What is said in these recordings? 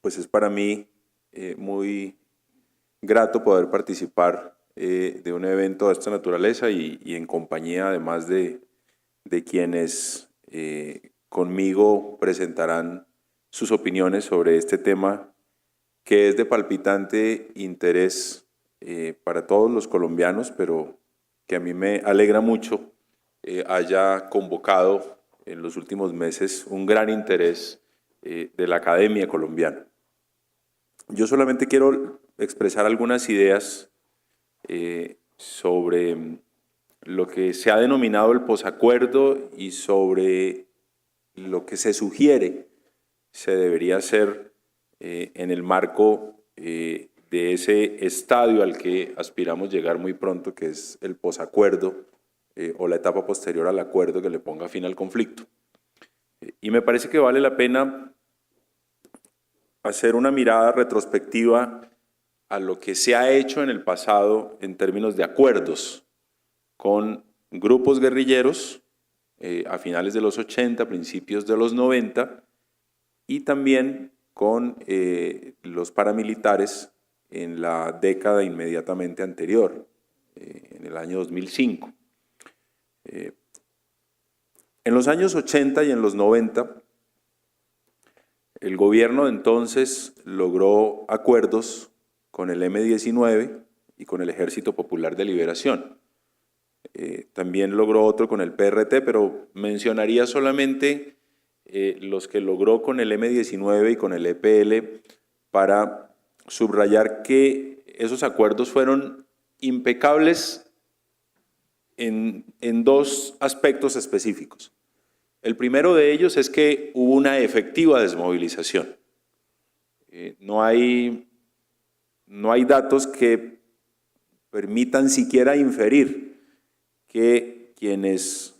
pues es para mí muy grato poder participar de un evento de esta naturaleza y en compañía además de quienes conmigo presentarán sus opiniones sobre este tema que es de palpitante interés para todos los colombianos, pero que a mí me alegra mucho haya convocado en los últimos meses un gran interés de la academia colombiana. Yo solamente quiero expresar algunas ideas sobre lo que se ha denominado el posacuerdo y sobre lo que se sugiere se debería hacer en el marco de ese estadio al que aspiramos llegar muy pronto, que es el posacuerdo o la etapa posterior al acuerdo que le ponga fin al conflicto. Y me parece que vale la pena hacer una mirada retrospectiva a lo que se ha hecho en el pasado en términos de acuerdos con grupos guerrilleros a finales de los 80, principios de los 90, y también con los paramilitares en la década inmediatamente anterior, en el año 2005. En los años 80 y en los 90, el gobierno de entonces logró acuerdos con el M-19 y con el Ejército Popular de Liberación. También logró otro con el PRT, pero mencionaría solamente los que logró con el M-19 y con el EPL para subrayar que esos acuerdos fueron impecables en dos aspectos específicos. El primero de ellos es que hubo una efectiva desmovilización. No hay datos que permitan siquiera inferir que quienes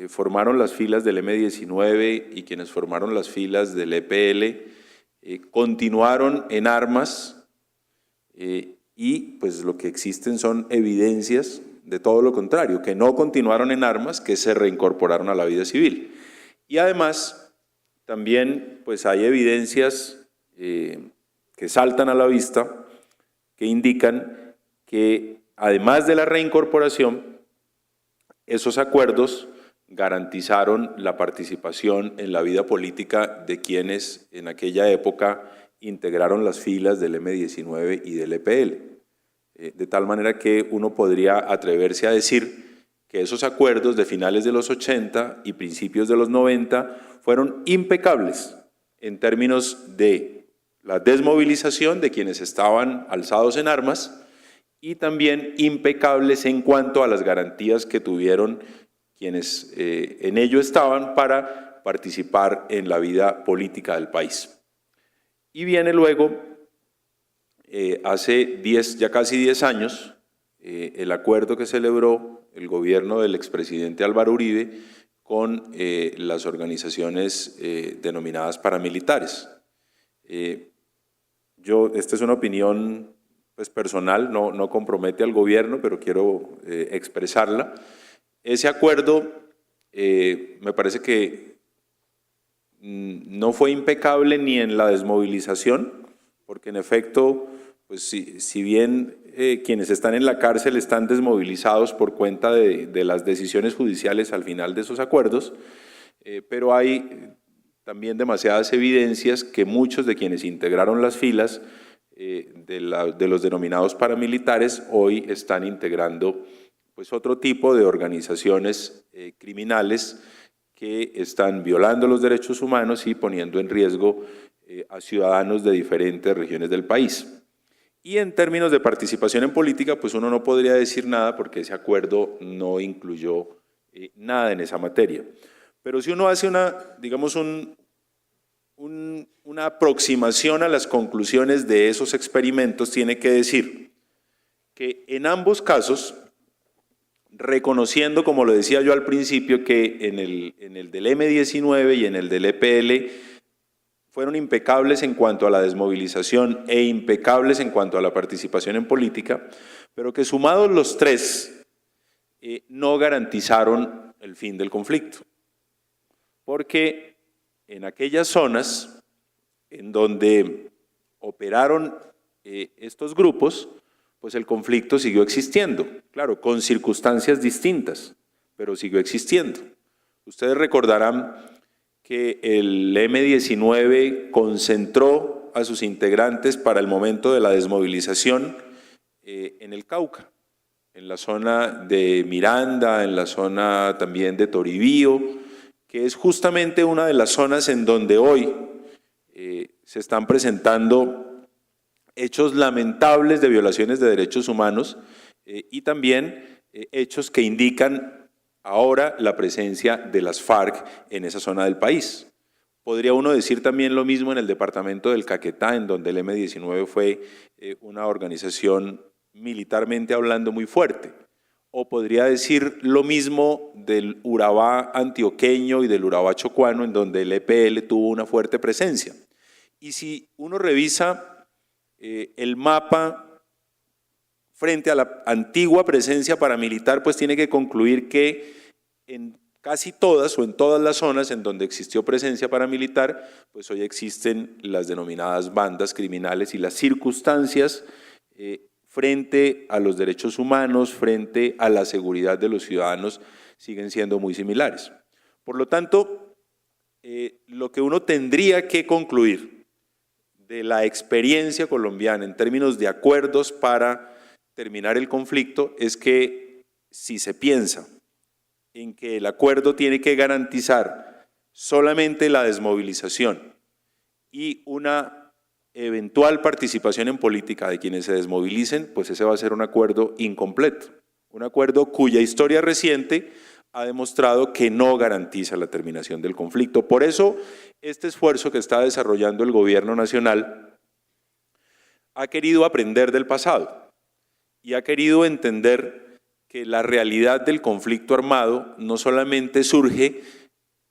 formaron las filas del M-19 y quienes formaron las filas del EPL continuaron en armas y pues lo que existen son evidencias de todo lo contrario, que no continuaron en armas, que se reincorporaron a la vida civil. Y además también pues hay evidencias que saltan a la vista que indican que además de la reincorporación, esos acuerdos garantizaron la participación en la vida política de quienes en aquella época integraron las filas del M-19 y del EPL. De tal manera que uno podría atreverse a decir que esos acuerdos de finales de los 80 y principios de los 90 fueron impecables en términos de la desmovilización de quienes estaban alzados en armas y también impecables en cuanto a las garantías que tuvieron quienes en ello estaban para participar en la vida política del país. Y viene luego, hace ya casi 10 años, el acuerdo que celebró el gobierno del expresidente Álvaro Uribe con las organizaciones denominadas paramilitares. Esta es una opinión pues, personal, no compromete al gobierno, pero quiero expresarla. Ese acuerdo me parece que no fue impecable ni en la desmovilización, porque en efecto, pues, si bien quienes están en la cárcel están desmovilizados por cuenta de las decisiones judiciales al final de esos acuerdos, pero hay también demasiadas evidencias que muchos de quienes integraron las filas de los denominados paramilitares hoy están integrando pues, otro tipo de organizaciones criminales que están violando los derechos humanos y poniendo en riesgo a ciudadanos de diferentes regiones del país. Y en términos de participación en política, pues uno no podría decir nada porque ese acuerdo no incluyó nada en esa materia. Pero si uno hace digamos una aproximación a las conclusiones de esos experimentos, tiene que decir que en ambos casos, reconociendo, como lo decía yo al principio, que en el del M-19 y en el del EPL fueron impecables en cuanto a la desmovilización e impecables en cuanto a la participación en política, pero que sumados los tres no garantizaron el fin del conflicto. Porque en aquellas zonas en donde operaron estos grupos, pues el conflicto siguió existiendo, claro, con circunstancias distintas, pero siguió existiendo. Ustedes recordarán que el M-19 concentró a sus integrantes para el momento de la desmovilización en el Cauca, en la zona de Miranda, en la zona también de Toribío, que es justamente una de las zonas en donde hoy se están presentando hechos lamentables de violaciones de derechos humanos y también hechos que indican ahora la presencia de las FARC en esa zona del país. Podría uno decir también lo mismo en el departamento del Caquetá, en donde el M-19 fue una organización militarmente hablando muy fuerte. O podría decir lo mismo del Urabá antioqueño y del Urabá chocuano, en donde el EPL tuvo una fuerte presencia. Y si uno revisa el mapa frente a la antigua presencia paramilitar, pues tiene que concluir que en casi todas o en todas las zonas en donde existió presencia paramilitar, pues hoy existen las denominadas bandas criminales y las circunstancias frente a los derechos humanos, frente a la seguridad de los ciudadanos, siguen siendo muy similares. Por lo tanto, lo que uno tendría que concluir de la experiencia colombiana en términos de acuerdos para terminar el conflicto es que si se piensa en que el acuerdo tiene que garantizar solamente la desmovilización y una eventual participación en política de quienes se desmovilicen, pues ese va a ser un acuerdo incompleto, un acuerdo cuya historia reciente ha demostrado que no garantiza la terminación del conflicto. Por eso, este esfuerzo que está desarrollando el gobierno nacional ha querido aprender del pasado y ha querido entender que la realidad del conflicto armado no solamente surge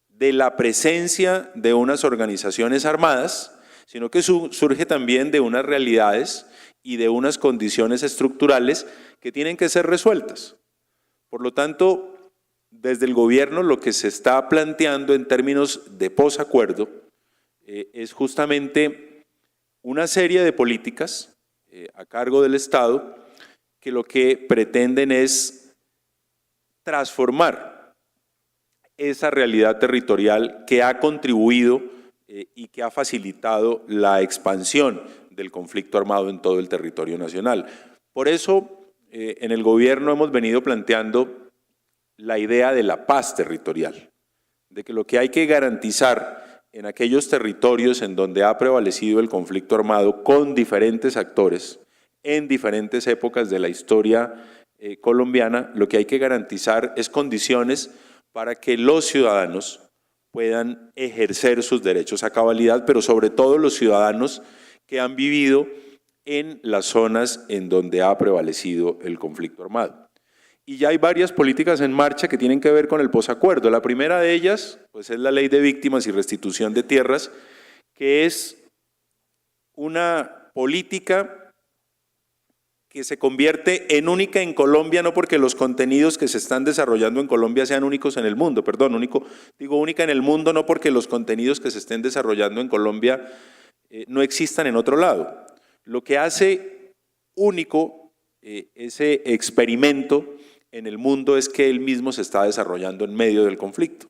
de la presencia de unas organizaciones armadas, sino que surge también de unas realidades y de unas condiciones estructurales que tienen que ser resueltas. Por lo tanto, desde el gobierno lo que se está planteando en términos de posacuerdo es justamente una serie de políticas a cargo del Estado que lo que pretenden es transformar esa realidad territorial que ha contribuido y que ha facilitado la expansión del conflicto armado en todo el territorio nacional. Por eso, en el gobierno hemos venido planteando la idea de la paz territorial, de que lo que hay que garantizar en aquellos territorios en donde ha prevalecido el conflicto armado con diferentes actores, en diferentes épocas de la historia colombiana, lo que hay que garantizar es condiciones para que los ciudadanos puedan ejercer sus derechos a cabalidad, pero sobre todo los ciudadanos que han vivido en las zonas en donde ha prevalecido el conflicto armado. Y ya hay varias políticas en marcha que tienen que ver con el posacuerdo. La primera de ellas, pues, es la Ley de Víctimas y Restitución de Tierras, que es una política que se convierte en única en Colombia, no porque los contenidos que se están desarrollando en Colombia sean únicos en el mundo, digo única en el mundo no porque los contenidos que se estén desarrollando en Colombia no existan en otro lado. Lo que hace único ese experimento en el mundo es que él mismo se está desarrollando en medio del conflicto.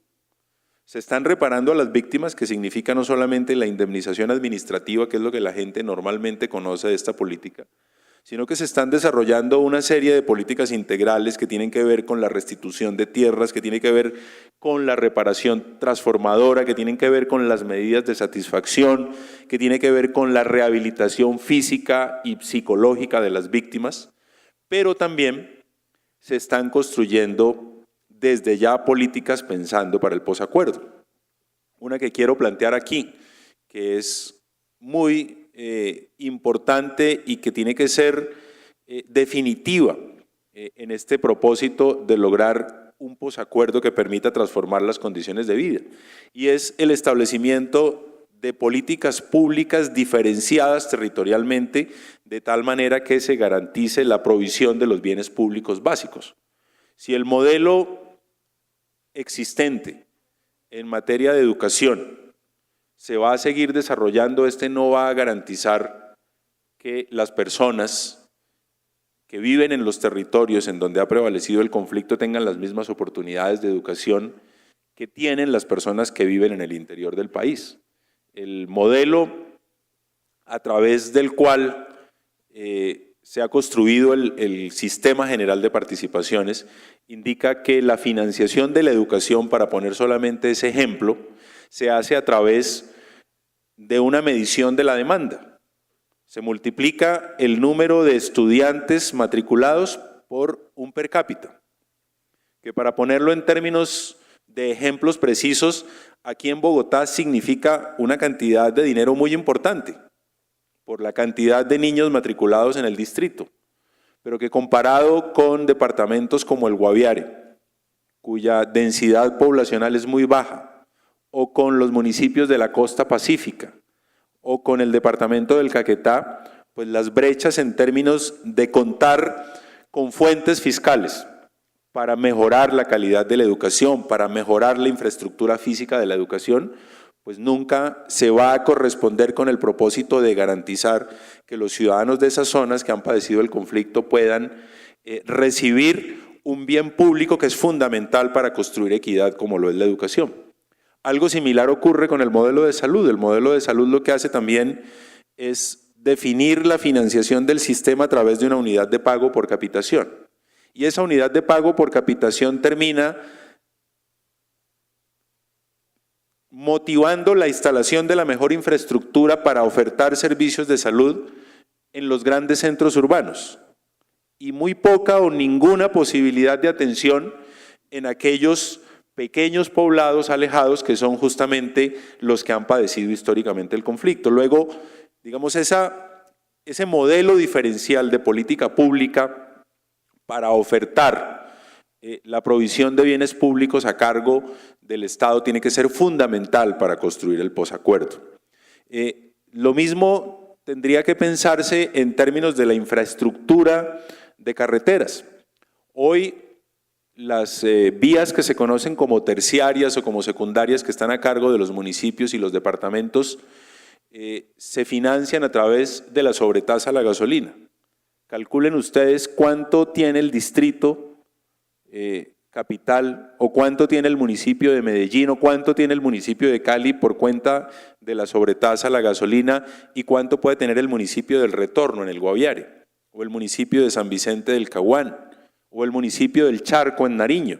Se están reparando a las víctimas, que significa no solamente la indemnización administrativa, que es lo que la gente normalmente conoce de esta política, sino que se están desarrollando una serie de políticas integrales que tienen que ver con la restitución de tierras, que tienen que ver con la reparación transformadora, que tienen que ver con las medidas de satisfacción, que tienen que ver con la rehabilitación física y psicológica de las víctimas, pero también se están construyendo desde ya políticas pensando para el posacuerdo. Una que quiero plantear aquí, que es muy importante y que tiene que ser definitiva en este propósito de lograr un posacuerdo que permita transformar las condiciones de vida, y es el establecimiento de políticas públicas diferenciadas territorialmente de tal manera que se garantice la provisión de los bienes públicos básicos. Si el modelo existente en materia de educación se va a seguir desarrollando, este no va a garantizar que las personas que viven en los territorios en donde ha prevalecido el conflicto tengan las mismas oportunidades de educación que tienen las personas que viven en el interior del país. El modelo a través del cual se ha construido el Sistema General de Participaciones indica que la financiación de la educación, para poner solamente ese ejemplo, se hace a través de una medición de la demanda. Se multiplica el número de estudiantes matriculados por un per cápita, que para ponerlo en términos de ejemplos precisos, aquí en Bogotá significa una cantidad de dinero muy importante por la cantidad de niños matriculados en el distrito, pero que comparado con departamentos como el Guaviare, cuya densidad poblacional es muy baja, o con los municipios de la costa pacífica, o con el departamento del Caquetá, pues las brechas en términos de contar con fuentes fiscales para mejorar la calidad de la educación, para mejorar la infraestructura física de la educación, pues nunca se va a corresponder con el propósito de garantizar que los ciudadanos de esas zonas que han padecido el conflicto puedan recibir un bien público que es fundamental para construir equidad, como lo es la educación. Algo similar ocurre con el modelo de salud. El modelo de salud lo que hace también es definir la financiación del sistema a través de una unidad de pago por capitación. Y esa unidad de pago por capitación termina motivando la instalación de la mejor infraestructura para ofertar servicios de salud en los grandes centros urbanos y muy poca o ninguna posibilidad de atención en aquellos pequeños poblados alejados que son justamente los que han padecido históricamente el conflicto. Luego, digamos, ese modelo diferencial de política pública para ofertar la provisión de bienes públicos a cargo del Estado tiene que ser fundamental para construir el posacuerdo. Lo mismo tendría que pensarse en términos de la infraestructura de carreteras. Hoy las vías que se conocen como terciarias o como secundarias, que están a cargo de los municipios y los departamentos, se financian a través de la sobretasa a la gasolina. Calculen ustedes cuánto tiene el distrito capital, o cuánto tiene el municipio de Medellín, o cuánto tiene el municipio de Cali por cuenta de la sobretasa a la gasolina, y cuánto puede tener el municipio del Retorno en el Guaviare, o el municipio de San Vicente del Caguán, o el municipio del Charco en Nariño.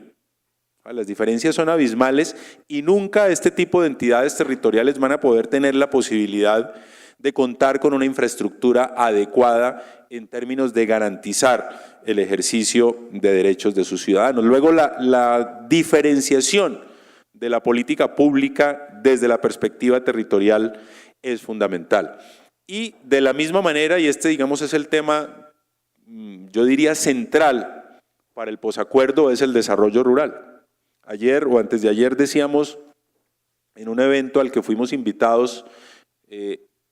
Las diferencias son abismales y nunca este tipo de entidades territoriales van a poder tener la posibilidad de contar con una infraestructura adecuada en términos de garantizar el ejercicio de derechos de sus ciudadanos. Luego, la diferenciación de la política pública desde la perspectiva territorial es fundamental. Y de la misma manera, y este digamos es el tema, yo diría central para el posacuerdo, es el desarrollo rural. Ayer o antes de ayer decíamos en un evento al que fuimos invitados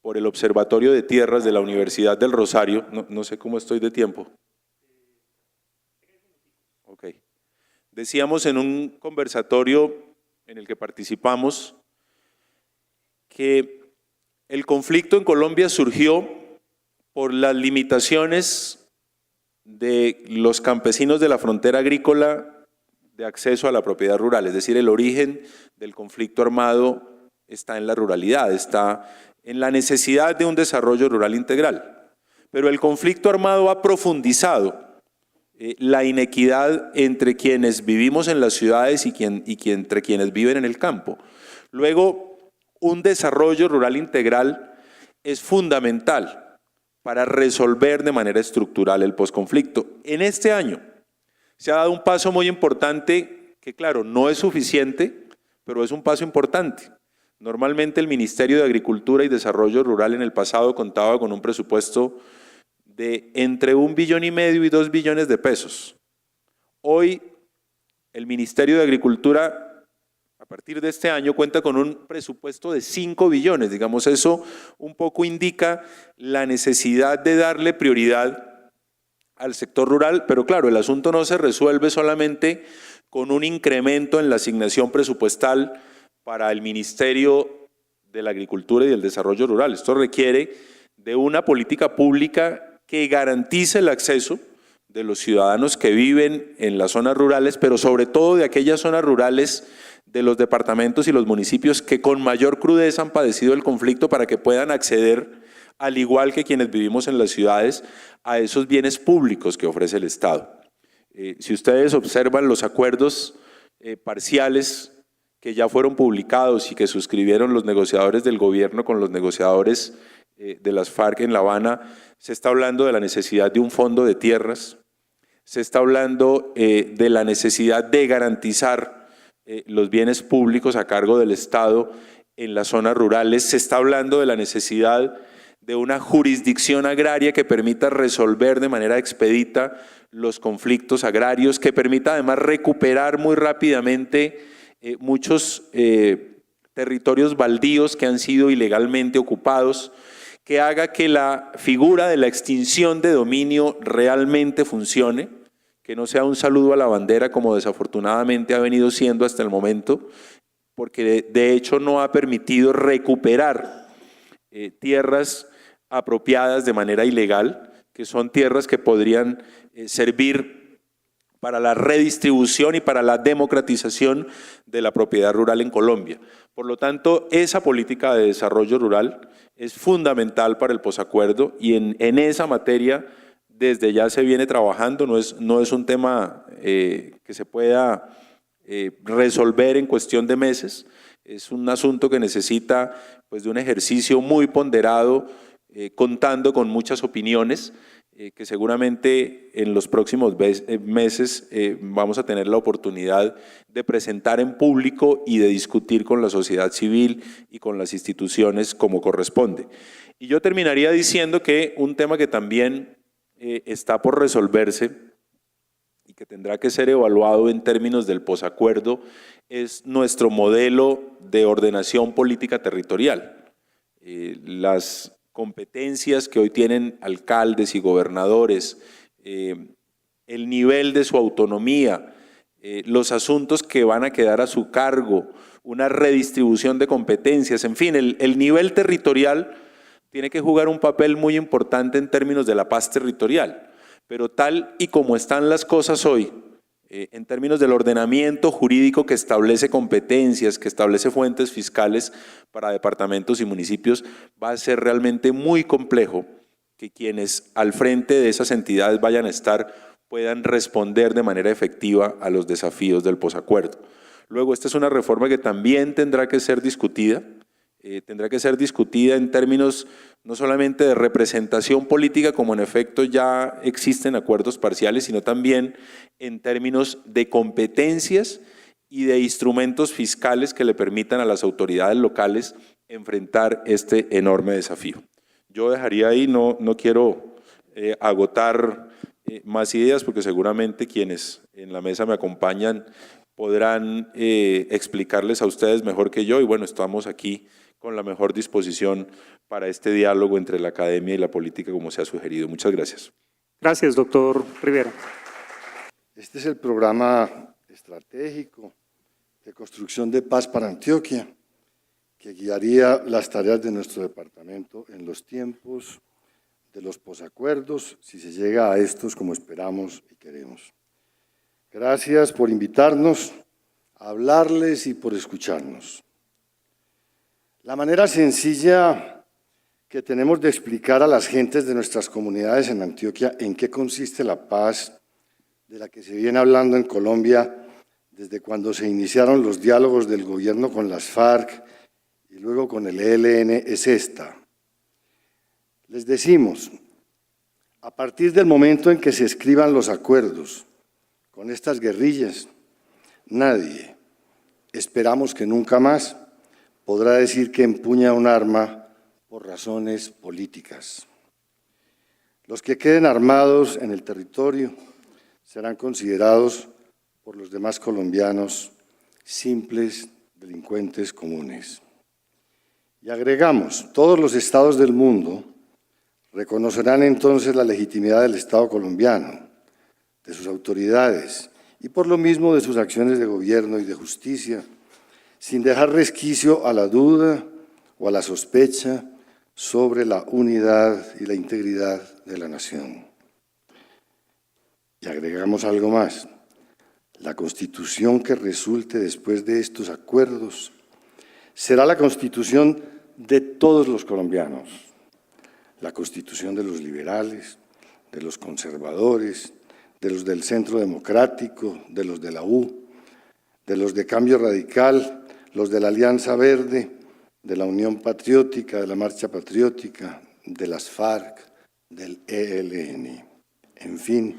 por el Observatorio de Tierras de la Universidad del Rosario, no sé cómo estoy de tiempo. Ok. Decíamos en un conversatorio en el que participamos que el conflicto en Colombia surgió por las limitaciones de los campesinos de la frontera agrícola de acceso a la propiedad rural, es decir, el origen del conflicto armado está en la ruralidad, está en la necesidad de un desarrollo rural integral. Pero el conflicto armado ha profundizado la inequidad entre quienes vivimos en las ciudades y entre quienes viven en el campo. Luego, un desarrollo rural integral es fundamental para resolver de manera estructural el posconflicto. En este año se ha dado un paso muy importante que, claro, no es suficiente, pero es un paso importante. Normalmente el Ministerio de Agricultura y Desarrollo Rural en el pasado contaba con un presupuesto de entre 1,5 billones y 2 billones de pesos. Hoy el Ministerio de Agricultura, a partir de este año, cuenta con un presupuesto de 5 billones. Digamos, eso un poco indica la necesidad de darle prioridad al sector rural, pero claro, el asunto no se resuelve solamente con un incremento en la asignación presupuestal para el Ministerio de la Agricultura y del Desarrollo Rural. Esto requiere de una política pública que garantice el acceso de los ciudadanos que viven en las zonas rurales, pero sobre todo de aquellas zonas rurales de los departamentos y los municipios que con mayor crudeza han padecido el conflicto, para que puedan acceder, al igual que quienes vivimos en las ciudades, a esos bienes públicos que ofrece el Estado. Si ustedes observan los acuerdos parciales que ya fueron publicados y que suscribieron los negociadores del gobierno con los negociadores de las FARC en La Habana, se está hablando de la necesidad de un fondo de tierras, se está hablando de la necesidad de garantizar los bienes públicos a cargo del Estado en las zonas rurales, se está hablando de la necesidad de una jurisdicción agraria que permita resolver de manera expedita los conflictos agrarios, que permita además recuperar muy rápidamente muchos territorios baldíos que han sido ilegalmente ocupados, que haga que la figura de la extinción de dominio realmente funcione, que no sea un saludo a la bandera como desafortunadamente ha venido siendo hasta el momento, porque de hecho no ha permitido recuperar tierras apropiadas de manera ilegal, que son tierras que podrían servir para la redistribución y para la democratización de la propiedad rural en Colombia. Por lo tanto, esa política de desarrollo rural es fundamental para el posacuerdo, y en esa materia desde ya se viene trabajando, no es un tema que se pueda resolver en cuestión de meses, es un asunto que necesita pues de un ejercicio muy ponderado, contando con muchas opiniones, que seguramente en los próximos meses vamos a tener la oportunidad de presentar en público y de discutir con la sociedad civil y con las instituciones como corresponde. Y yo terminaría diciendo que un tema que también está por resolverse y que tendrá que ser evaluado en términos del posacuerdo es nuestro modelo de ordenación política territorial. Las competencias que hoy tienen alcaldes y gobernadores, el nivel de su autonomía, los asuntos que van a quedar a su cargo, una redistribución de competencias, en fin, el nivel territorial tiene que jugar un papel muy importante en términos de la paz territorial, pero tal y como están las cosas hoy, en términos del ordenamiento jurídico que establece competencias, que establece fuentes fiscales para departamentos y municipios, va a ser realmente muy complejo que quienes al frente de esas entidades vayan a estar puedan responder de manera efectiva a los desafíos del posacuerdo. Luego, esta es una reforma que también tendrá que ser discutida, en términos no solamente de representación política, como en efecto ya existen acuerdos parciales, sino también en términos de competencias y de instrumentos fiscales que le permitan a las autoridades locales enfrentar este enorme desafío. Yo dejaría ahí, no quiero agotar más ideas, porque seguramente quienes en la mesa me acompañan podrán explicarles a ustedes mejor que yo, y bueno, estamos aquí con la mejor disposición para este diálogo entre la academia y la política, como se ha sugerido. Muchas gracias. Gracias, doctor Rivera. Este es el programa estratégico de construcción de paz para Antioquia, que guiaría las tareas de nuestro departamento en los tiempos de los posacuerdos, si se llega a estos como esperamos y queremos. Gracias por invitarnos a hablarles y por escucharnos. La manera sencilla que tenemos de explicar a las gentes de nuestras comunidades en Antioquia en qué consiste la paz de la que se viene hablando en Colombia desde cuando se iniciaron los diálogos del gobierno con las FARC y luego con el ELN es esta. Les decimos, a partir del momento en que se escriban los acuerdos con estas guerrillas, nadie, esperamos que nunca más, podrá decir que empuña un arma por razones políticas. Los que queden armados en el territorio serán considerados por los demás colombianos simples delincuentes comunes. Y agregamos, todos los estados del mundo reconocerán entonces la legitimidad del Estado colombiano, de sus autoridades y por lo mismo de sus acciones de gobierno y de justicia, sin dejar resquicio a la duda o a la sospecha sobre la unidad y la integridad de la nación. Y agregamos algo más. La Constitución que resulte después de estos acuerdos será la Constitución de todos los colombianos, la Constitución de los liberales, de los conservadores, de los del Centro Democrático, de los de la U, de los de Cambio Radical, los de la Alianza Verde, de la Unión Patriótica, de la Marcha Patriótica, de las FARC, del ELN, en fin,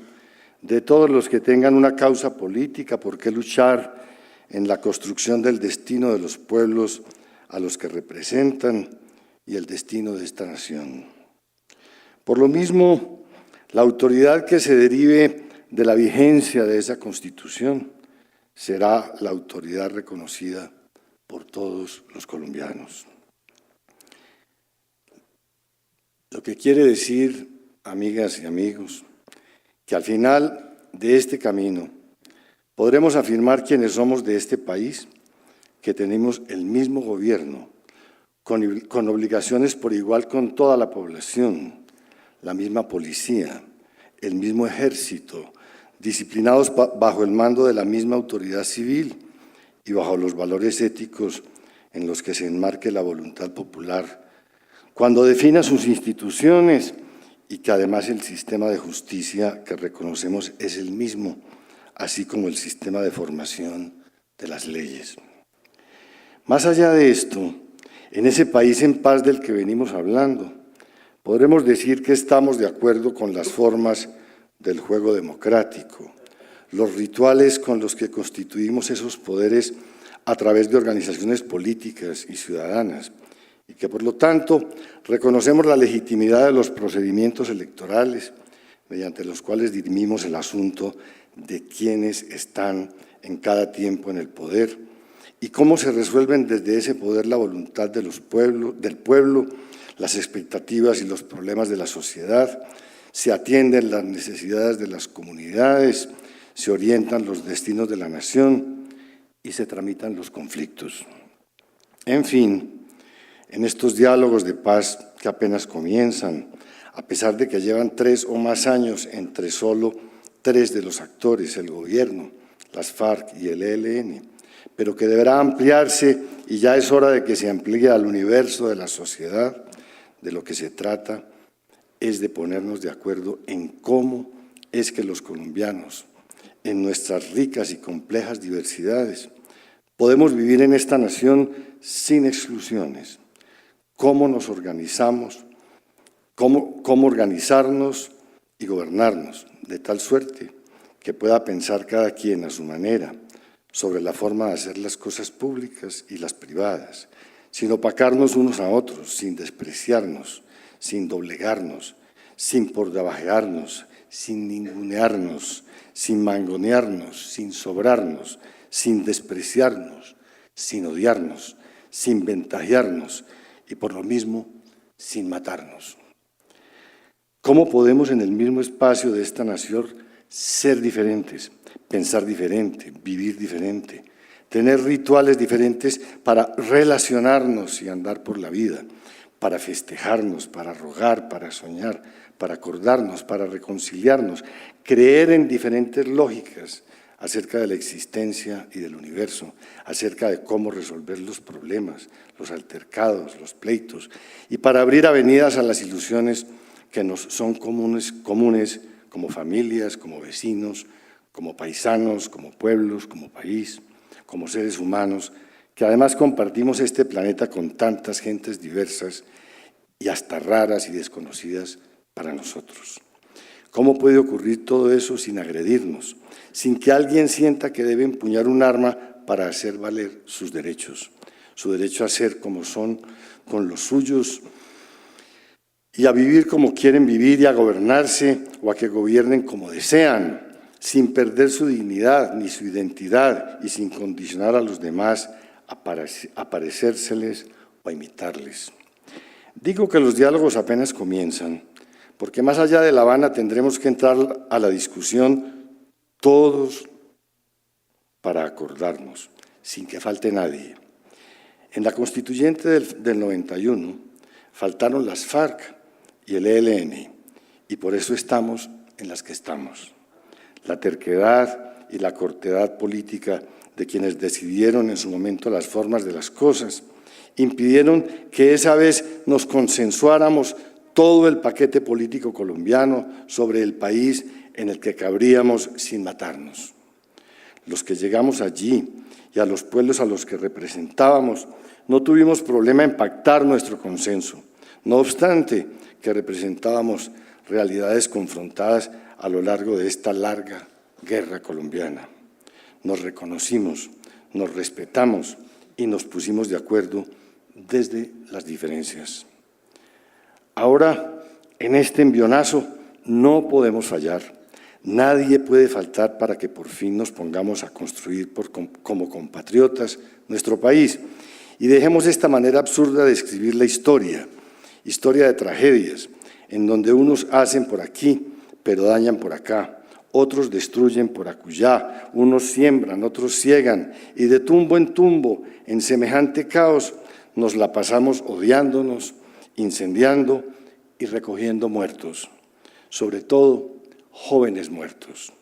de todos los que tengan una causa política por qué luchar en la construcción del destino de los pueblos a los que representan y el destino de esta nación. Por lo mismo, la autoridad que se derive de la vigencia de esa Constitución será la autoridad reconocida por todos los colombianos. Lo que quiere decir, amigas y amigos, que al final de este camino podremos afirmar quienes somos de este país, que tenemos el mismo gobierno, con obligaciones por igual con toda la población, la misma policía, el mismo ejército, disciplinados bajo el mando de la misma autoridad civil y bajo los valores éticos en los que se enmarque la voluntad popular, cuando defina sus instituciones y que además el sistema de justicia que reconocemos es el mismo, así como el sistema de formación de las leyes. Más allá de esto, en ese país en paz del que venimos hablando, podremos decir que estamos de acuerdo con las formas del juego democrático, los rituales con los que constituimos esos poderes a través de organizaciones políticas y ciudadanas, y que, por lo tanto, reconocemos la legitimidad de los procedimientos electorales mediante los cuales dirimimos el asunto de quiénes están en cada tiempo en el poder y cómo se resuelven desde ese poder la voluntad de los del pueblo, las expectativas y los problemas de la sociedad, se atienden las necesidades de las comunidades, se orientan los destinos de la nación y se tramitan los conflictos. En fin, en estos diálogos de paz que apenas comienzan, a pesar de que llevan 3 o más años entre solo 3 de los actores, el gobierno, las FARC y el ELN, pero que deberá ampliarse y ya es hora de que se amplíe al universo de la sociedad, de lo que se trata es de ponernos de acuerdo en cómo es que los colombianos, en nuestras ricas y complejas diversidades, podemos vivir en esta nación sin exclusiones, cómo nos organizamos, cómo organizarnos y gobernarnos, de tal suerte que pueda pensar cada quien a su manera sobre la forma de hacer las cosas públicas y las privadas, sin opacarnos unos a otros, sin despreciarnos, sin doblegarnos, sin pordebajearnos, sin ningunearnos, sin mangonearnos, sin sobrarnos, sin despreciarnos, sin odiarnos, sin ventajearnos y por lo mismo sin matarnos. ¿Cómo podemos en el mismo espacio de esta nación ser diferentes, pensar diferente, vivir diferente, tener rituales diferentes para relacionarnos y andar por la vida, para festejarnos, para rogar, para soñar, para acordarnos, para reconciliarnos, creer en diferentes lógicas acerca de la existencia y del universo, acerca de cómo resolver los problemas, los altercados, los pleitos, y para abrir avenidas a las ilusiones que nos son comunes como familias, como vecinos, como paisanos, como pueblos, como país, como seres humanos, que además compartimos este planeta con tantas gentes diversas y hasta raras y desconocidas para nosotros. ¿Cómo puede ocurrir todo eso sin agredirnos, sin que alguien sienta que debe empuñar un arma para hacer valer sus derechos, su derecho a ser como son con los suyos y a vivir como quieren vivir y a gobernarse o a que gobiernen como desean, sin perder su dignidad ni su identidad y sin condicionar a los demás a parecérseles o a imitarles? Digo que los diálogos apenas comienzan, porque más allá de La Habana tendremos que entrar a la discusión todos para acordarnos, sin que falte nadie. En la Constituyente del 91 faltaron las FARC y el ELN, y por eso estamos en las que estamos. La terquedad y la cortedad política de quienes decidieron en su momento las formas de las cosas impidieron que esa vez nos consensuáramos todo el paquete político colombiano sobre el país en el que cabríamos sin matarnos. Los que llegamos allí y a los pueblos a los que representábamos no tuvimos problema en pactar nuestro consenso, no obstante que representábamos realidades confrontadas a lo largo de esta larga guerra colombiana. Nos reconocimos, nos respetamos y nos pusimos de acuerdo desde las diferencias. Ahora, en este envionazo, no podemos fallar. Nadie puede faltar para que por fin nos pongamos a construir como compatriotas nuestro país y dejemos esta manera absurda de escribir la historia de tragedias, en donde unos hacen por aquí, pero dañan por acá, otros destruyen por acullá, unos siembran, otros ciegan, y de tumbo en tumbo, en semejante caos, nos la pasamos odiándonos, incendiando y recogiendo muertos, sobre todo jóvenes muertos.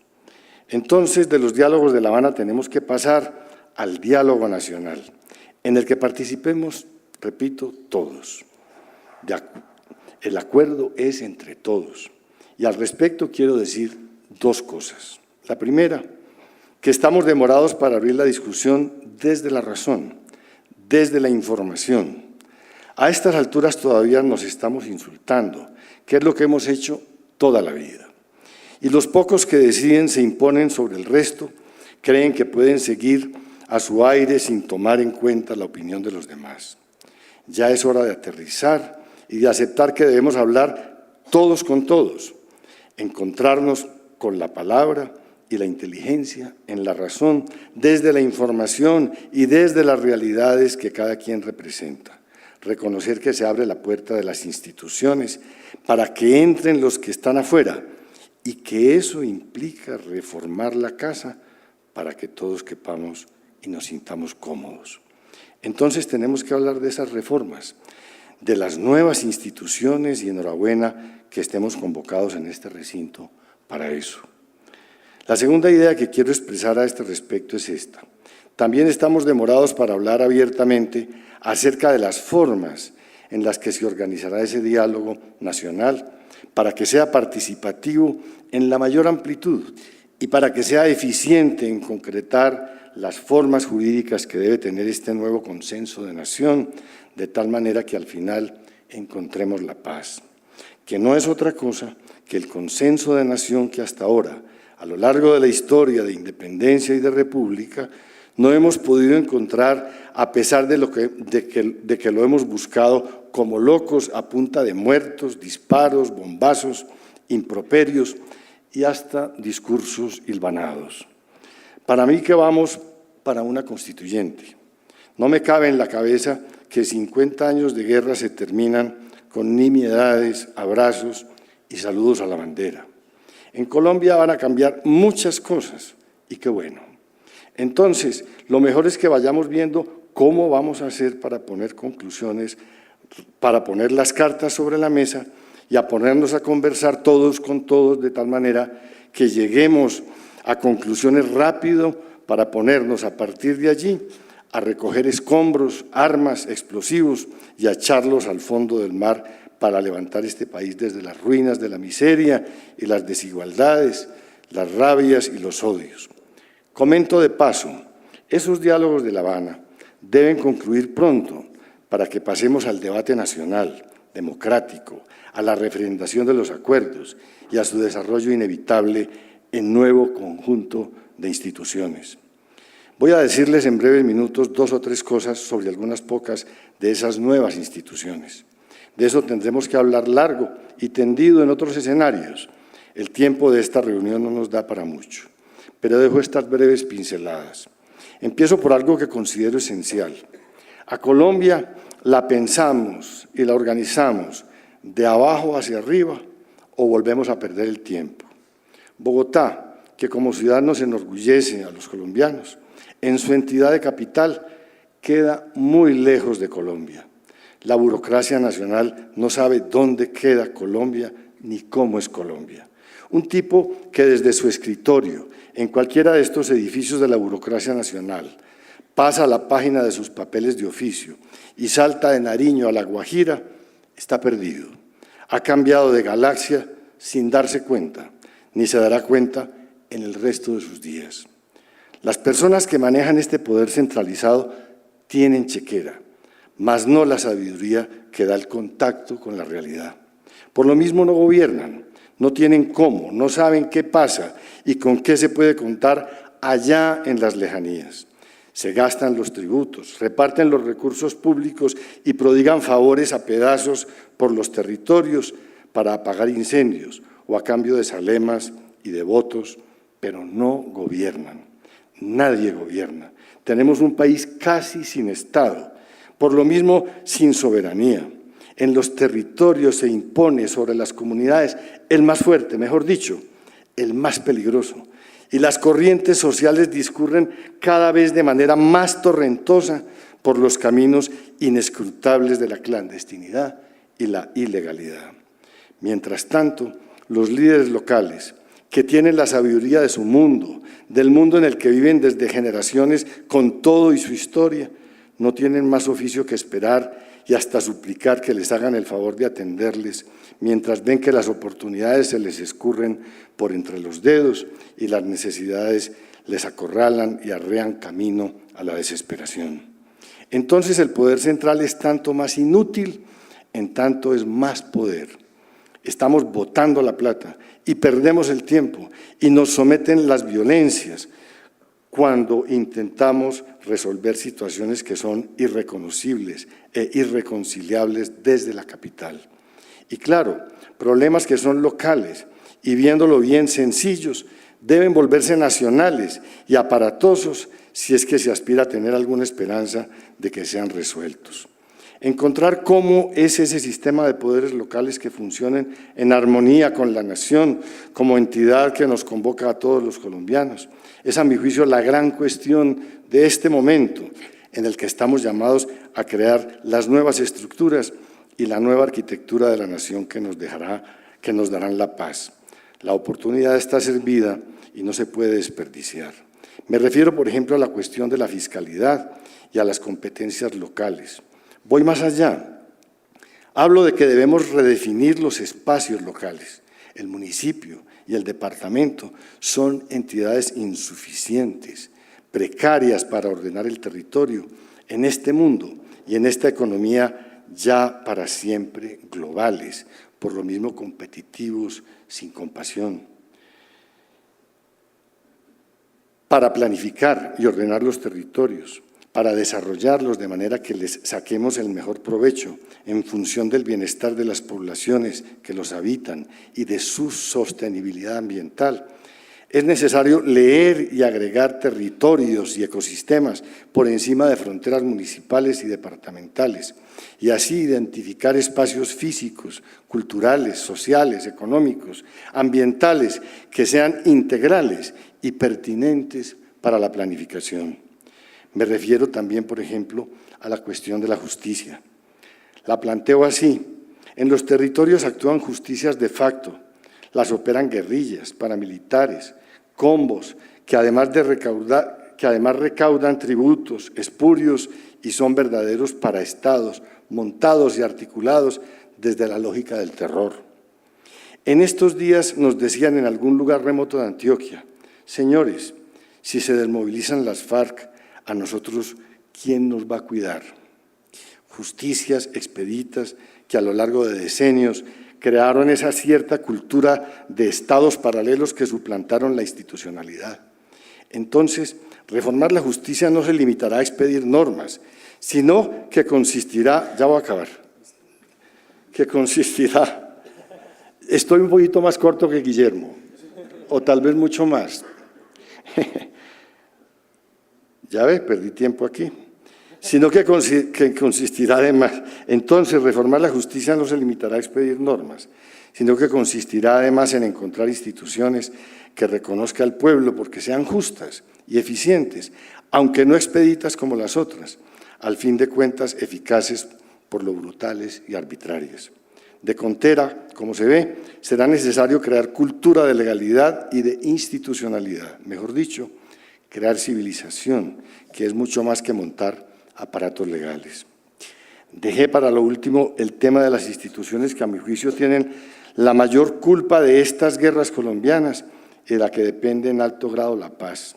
Entonces, de los diálogos de La Habana tenemos que pasar al diálogo nacional, en el que participemos, repito, todos. El acuerdo es entre todos. Y al respecto quiero decir dos cosas. La primera, que estamos demorados para abrir la discusión desde la razón, desde la información. A estas alturas todavía nos estamos insultando, que es lo que hemos hecho toda la vida. Y los pocos que deciden se imponen sobre el resto, creen que pueden seguir a su aire sin tomar en cuenta la opinión de los demás. Ya es hora de aterrizar y de aceptar que debemos hablar todos con todos, encontrarnos con la palabra y la inteligencia en la razón, desde la información y desde las realidades que cada quien representa. Reconocer que se abre la puerta de las instituciones para que entren los que están afuera y que eso implica reformar la casa para que todos quepamos y nos sintamos cómodos. Entonces tenemos que hablar de esas reformas, de las nuevas instituciones y enhorabuena que estemos convocados en este recinto para eso. La segunda idea que quiero expresar a este respecto es esta. También estamos demorados para hablar abiertamente acerca de las formas en las que se organizará ese diálogo nacional para que sea participativo en la mayor amplitud y para que sea eficiente en concretar las formas jurídicas que debe tener este nuevo consenso de nación, de tal manera que al final encontremos la paz, que no es otra cosa que el consenso de nación que hasta ahora, a lo largo de la historia de independencia y de república, no hemos podido encontrar a pesar de que lo hemos buscado como locos a punta de muertos, disparos, bombazos, improperios y hasta discursos hilvanados. Para mí que vamos para una constituyente. No me cabe en la cabeza que 50 años de guerra se terminan con nimiedades, abrazos y saludos a la bandera. En Colombia van a cambiar muchas cosas y qué bueno. Entonces, lo mejor es que vayamos viendo cómo vamos a hacer para poner conclusiones, para poner las cartas sobre la mesa y a ponernos a conversar todos con todos de tal manera que lleguemos a conclusiones rápido para ponernos a partir de allí a recoger escombros, armas, explosivos y a echarlos al fondo del mar para levantar este país desde las ruinas de la miseria y las desigualdades, las rabias y los odios. Comento de paso, esos diálogos de La Habana deben concluir pronto para que pasemos al debate nacional, democrático, a la refrendación de los acuerdos y a su desarrollo inevitable en nuevo conjunto de instituciones. Voy a decirles en breves minutos 2 o 3 cosas sobre algunas pocas de esas nuevas instituciones. De eso tendremos que hablar largo y tendido en otros escenarios. El tiempo de esta reunión no nos da para mucho, pero dejo estas breves pinceladas. Empiezo por algo que considero esencial. A Colombia la pensamos y la organizamos de abajo hacia arriba o volvemos a perder el tiempo. Bogotá, que como ciudad nos enorgullece a los colombianos, en su entidad de capital queda muy lejos de Colombia. La burocracia nacional no sabe dónde queda Colombia ni cómo es Colombia. Un tipo que desde su escritorio, en cualquiera de estos edificios de la burocracia nacional, pasa a la página de sus papeles de oficio y salta de Nariño a La Guajira, está perdido. Ha cambiado de galaxia sin darse cuenta, ni se dará cuenta en el resto de sus días. Las personas que manejan este poder centralizado tienen chequera, mas no la sabiduría que da el contacto con la realidad. Por lo mismo no gobiernan, no tienen cómo, no saben qué pasa y con qué se puede contar allá en las lejanías. Se gastan los tributos, reparten los recursos públicos y prodigan favores a pedazos por los territorios para apagar incendios o a cambio de zalemas y de votos, pero no gobiernan. Nadie gobierna. Tenemos un país casi sin Estado, por lo mismo sin soberanía. En los territorios se impone sobre las comunidades el más fuerte, mejor dicho, el más peligroso. Y las corrientes sociales discurren cada vez de manera más torrentosa por los caminos inescrutables de la clandestinidad y la ilegalidad. Mientras tanto, los líderes locales, que tienen la sabiduría de su mundo, del mundo en el que viven desde generaciones con todo y su historia, no tienen más oficio que esperar y hasta suplicar que les hagan el favor de atenderles, mientras ven que las oportunidades se les escurren por entre los dedos y las necesidades les acorralan y arrean camino a la desesperación. Entonces el poder central es tanto más inútil, en tanto es más poder. Estamos botando la plata y perdemos el tiempo y nos someten las violencias cuando intentamos resolver situaciones que son irreconocibles e irreconciliables desde la capital. Y claro, problemas que son locales y viéndolo bien sencillos, deben volverse nacionales y aparatosos si es que se aspira a tener alguna esperanza de que sean resueltos. Encontrar cómo es ese sistema de poderes locales que funcionen en armonía con la nación como entidad que nos convoca a todos los colombianos. Es a mi juicio la gran cuestión de este momento en el que estamos llamados a crear las nuevas estructuras y la nueva arquitectura de la nación que nos darán la paz. La oportunidad está servida y no se puede desperdiciar. Me refiero, por ejemplo, a la cuestión de la fiscalidad y a las competencias locales. Voy más allá. Hablo de que debemos redefinir los espacios locales. El municipio y el departamento son entidades insuficientes, precarias para ordenar el territorio en este mundo y en esta economía ya para siempre globales, por lo mismo competitivos, sin compasión. Para planificar y ordenar los territorios, para desarrollarlos de manera que les saquemos el mejor provecho en función del bienestar de las poblaciones que los habitan y de su sostenibilidad ambiental. Es necesario leer y agregar territorios y ecosistemas por encima de fronteras municipales y departamentales, y así identificar espacios físicos, culturales, sociales, económicos, ambientales, que sean integrales y pertinentes para la planificación. Me refiero también, por ejemplo, a la cuestión de la justicia. La planteo así. En los territorios actúan justicias de facto, las operan guerrillas, paramilitares, combos, que además recaudan tributos espurios y son verdaderos paraestados, montados y articulados desde la lógica del terror. En estos días nos decían en algún lugar remoto de Antioquia, señores, si se desmovilizan las FARC, a nosotros, ¿quién nos va a cuidar? Justicias expeditas que a lo largo de decenios crearon esa cierta cultura de estados paralelos que suplantaron la institucionalidad. Entonces, reformar la justicia no se limitará a expedir normas, sino que consistirá, ya voy a acabar, que consistirá, estoy un poquito más corto que Guillermo, o tal vez mucho más. Ya ve, perdí tiempo aquí. Sino que consistirá además, entonces reformar la justicia no se limitará a expedir normas, sino que consistirá además en encontrar instituciones que reconozca al pueblo porque sean justas y eficientes, aunque no expeditas como las otras, al fin de cuentas eficaces por lo brutales y arbitrarias. De contera, como se ve, será necesario crear cultura de legalidad y de institucionalidad, mejor dicho, crear civilización, que es mucho más que montar aparatos legales. Dejé para lo último el tema de las instituciones que a mi juicio tienen la mayor culpa de estas guerras colombianas y de la que depende en alto grado la paz.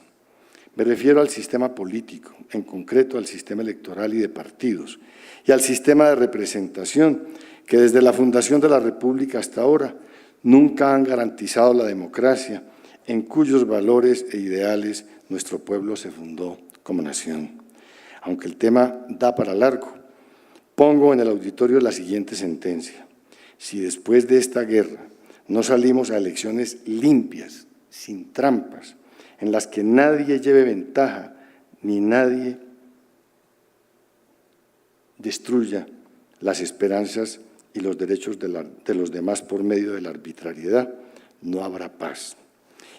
Me refiero al sistema político, en concreto al sistema electoral y de partidos, y al sistema de representación, que desde la fundación de la República hasta ahora nunca han garantizado la democracia, en cuyos valores e ideales nuestro pueblo se fundó como nación. Aunque el tema da para largo, pongo en el auditorio la siguiente sentencia. Si después de esta guerra no salimos a elecciones limpias, sin trampas, en las que nadie lleve ventaja ni nadie destruya las esperanzas y los derechos de los demás por medio de la arbitrariedad, no habrá paz.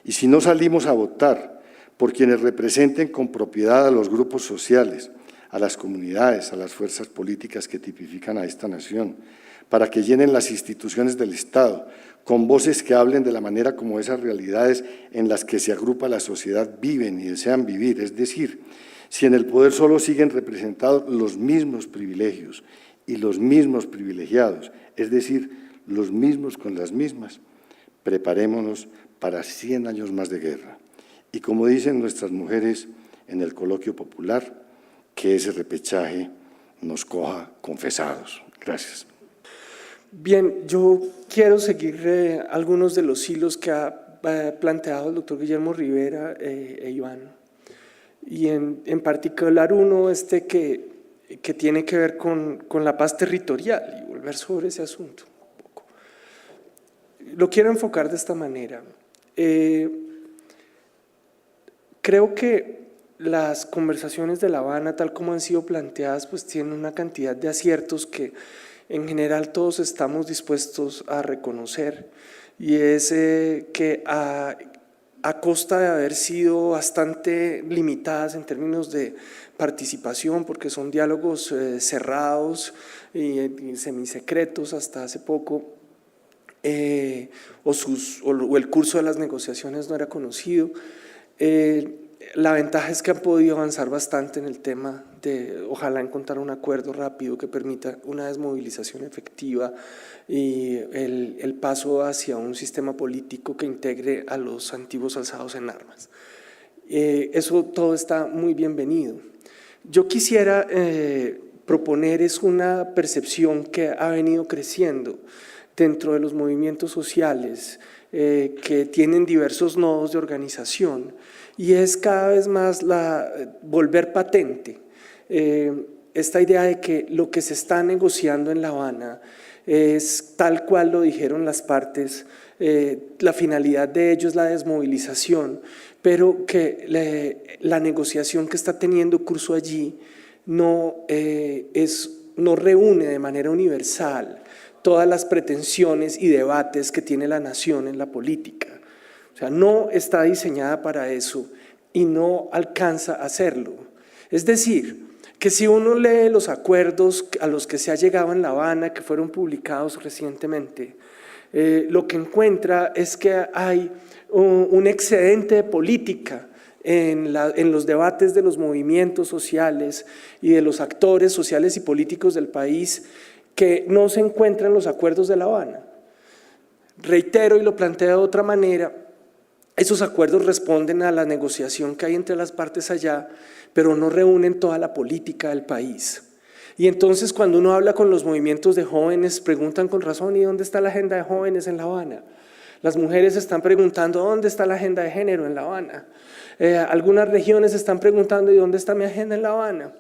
Y si no salimos a votar por quienes representen con propiedad a los grupos sociales, a las comunidades, a las fuerzas políticas que tipifican a esta nación, para que llenen las instituciones del Estado, con voces que hablen de la manera como esas realidades en las que se agrupa la sociedad viven y desean vivir, es decir, si en el poder solo siguen representados los mismos privilegios y los mismos privilegiados, es decir, los mismos con las mismas, preparémonos para 100 años más de guerra. Y como dicen nuestras mujeres en el coloquio popular, que ese repechaje nos coja confesados. Gracias. Bien, yo quiero seguir algunos de los hilos que ha planteado el doctor Guillermo Rivera e Iván. Y en particular uno que tiene que ver con la paz territorial y volver sobre ese asunto un poco. Lo quiero enfocar de esta manera. Creo que las conversaciones de La Habana, tal como han sido planteadas, pues tienen una cantidad de aciertos que en general todos estamos dispuestos a reconocer, y es que a costa de haber sido bastante limitadas en términos de participación, porque son diálogos cerrados y semisecretos hasta hace poco, o el curso de las negociaciones no era conocido. La ventaja es que han podido avanzar bastante en el tema de, ojalá, encontrar un acuerdo rápido que permita una desmovilización efectiva y el paso hacia un sistema político que integre a los antiguos alzados en armas. Eso todo está muy bienvenido. Yo quisiera proponer una percepción que ha venido creciendo dentro de los movimientos sociales que tienen diversos nodos de organización, y es cada vez más volver patente esta idea de que lo que se está negociando en La Habana es tal cual lo dijeron las partes, la finalidad de ello es la desmovilización, pero que la negociación que está teniendo curso allí no reúne de manera universal todas las pretensiones y debates que tiene la nación en la política. O sea, no está diseñada para eso y no alcanza a hacerlo. Es decir, que si uno lee los acuerdos a los que se ha llegado en La Habana, que fueron publicados recientemente, lo que encuentra es que hay un excedente de política en los debates de los movimientos sociales y de los actores sociales y políticos del país que no se encuentra en los acuerdos de La Habana. Reitero y lo planteo de otra manera, esos acuerdos responden a la negociación que hay entre las partes allá, pero no reúnen toda la política del país. Y entonces cuando uno habla con los movimientos de jóvenes, preguntan con razón, ¿y dónde está la agenda de jóvenes en La Habana? Las mujeres están preguntando, ¿dónde está la agenda de género en La Habana? Algunas regiones están preguntando, ¿y dónde está mi agenda en La Habana?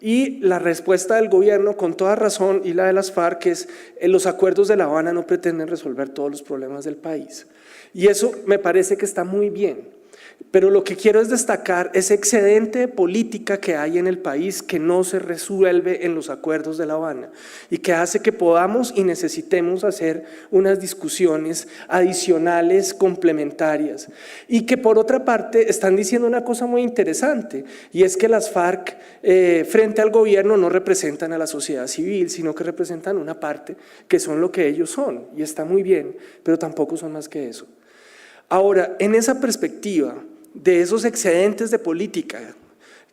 Y la respuesta del gobierno, con toda razón, y la de las FARC, es los acuerdos de La Habana no pretenden resolver todos los problemas del país. Y eso me parece que está muy bien. Pero lo que quiero es destacar ese excedente de política que hay en el país que no se resuelve en los acuerdos de La Habana y que hace que podamos y necesitemos hacer unas discusiones adicionales, complementarias. Y que por otra parte están diciendo una cosa muy interesante, y es que las FARC frente al gobierno no representan a la sociedad civil, sino que representan una parte que son lo que ellos son, y está muy bien, pero tampoco son más que eso. Ahora, en esa perspectiva de esos excedentes de política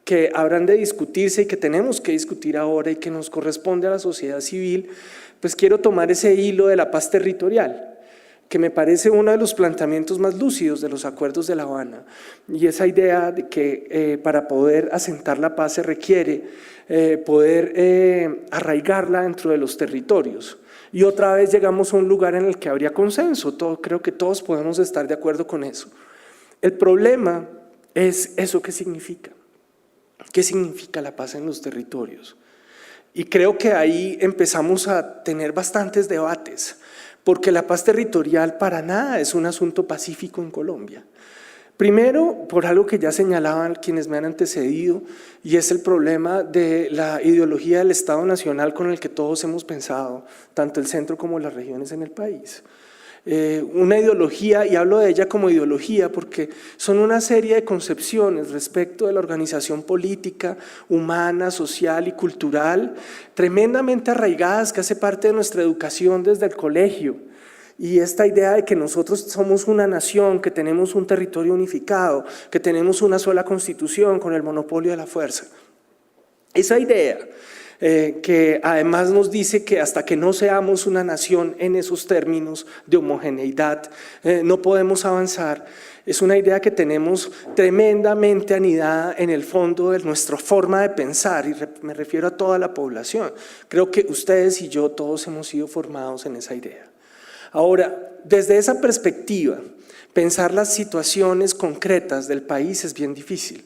que habrán de discutirse y que tenemos que discutir ahora y que nos corresponde a la sociedad civil, pues quiero tomar ese hilo de la paz territorial, que me parece uno de los planteamientos más lúcidos de los acuerdos de La Habana, y esa idea de que para poder asentar la paz se requiere poder arraigarla dentro de los territorios. Y otra vez llegamos a un lugar en el que habría consenso, creo que todos podemos estar de acuerdo con eso. El problema es eso que significa. ¿Qué significa la paz en los territorios? Y creo que ahí empezamos a tener bastantes debates, porque la paz territorial para nada es un asunto pacífico en Colombia. Primero, por algo que ya señalaban quienes me han antecedido, y es el problema de la ideología del Estado Nacional con el que todos hemos pensado, tanto el centro como las regiones en el país. Una ideología, y hablo de ella como ideología porque son una serie de concepciones respecto de la organización política, humana, social y cultural, tremendamente arraigadas, que hace parte de nuestra educación desde el colegio. Y esta idea de que nosotros somos una nación, que tenemos un territorio unificado, que tenemos una sola constitución con el monopolio de la fuerza. Esa idea que además nos dice que hasta que no seamos una nación en esos términos de homogeneidad no podemos avanzar, es una idea que tenemos tremendamente anidada en el fondo de nuestra forma de pensar, y me refiero a toda la población. Creo que ustedes y yo todos hemos sido formados en esa idea. Ahora, desde esa perspectiva, pensar las situaciones concretas del país es bien difícil.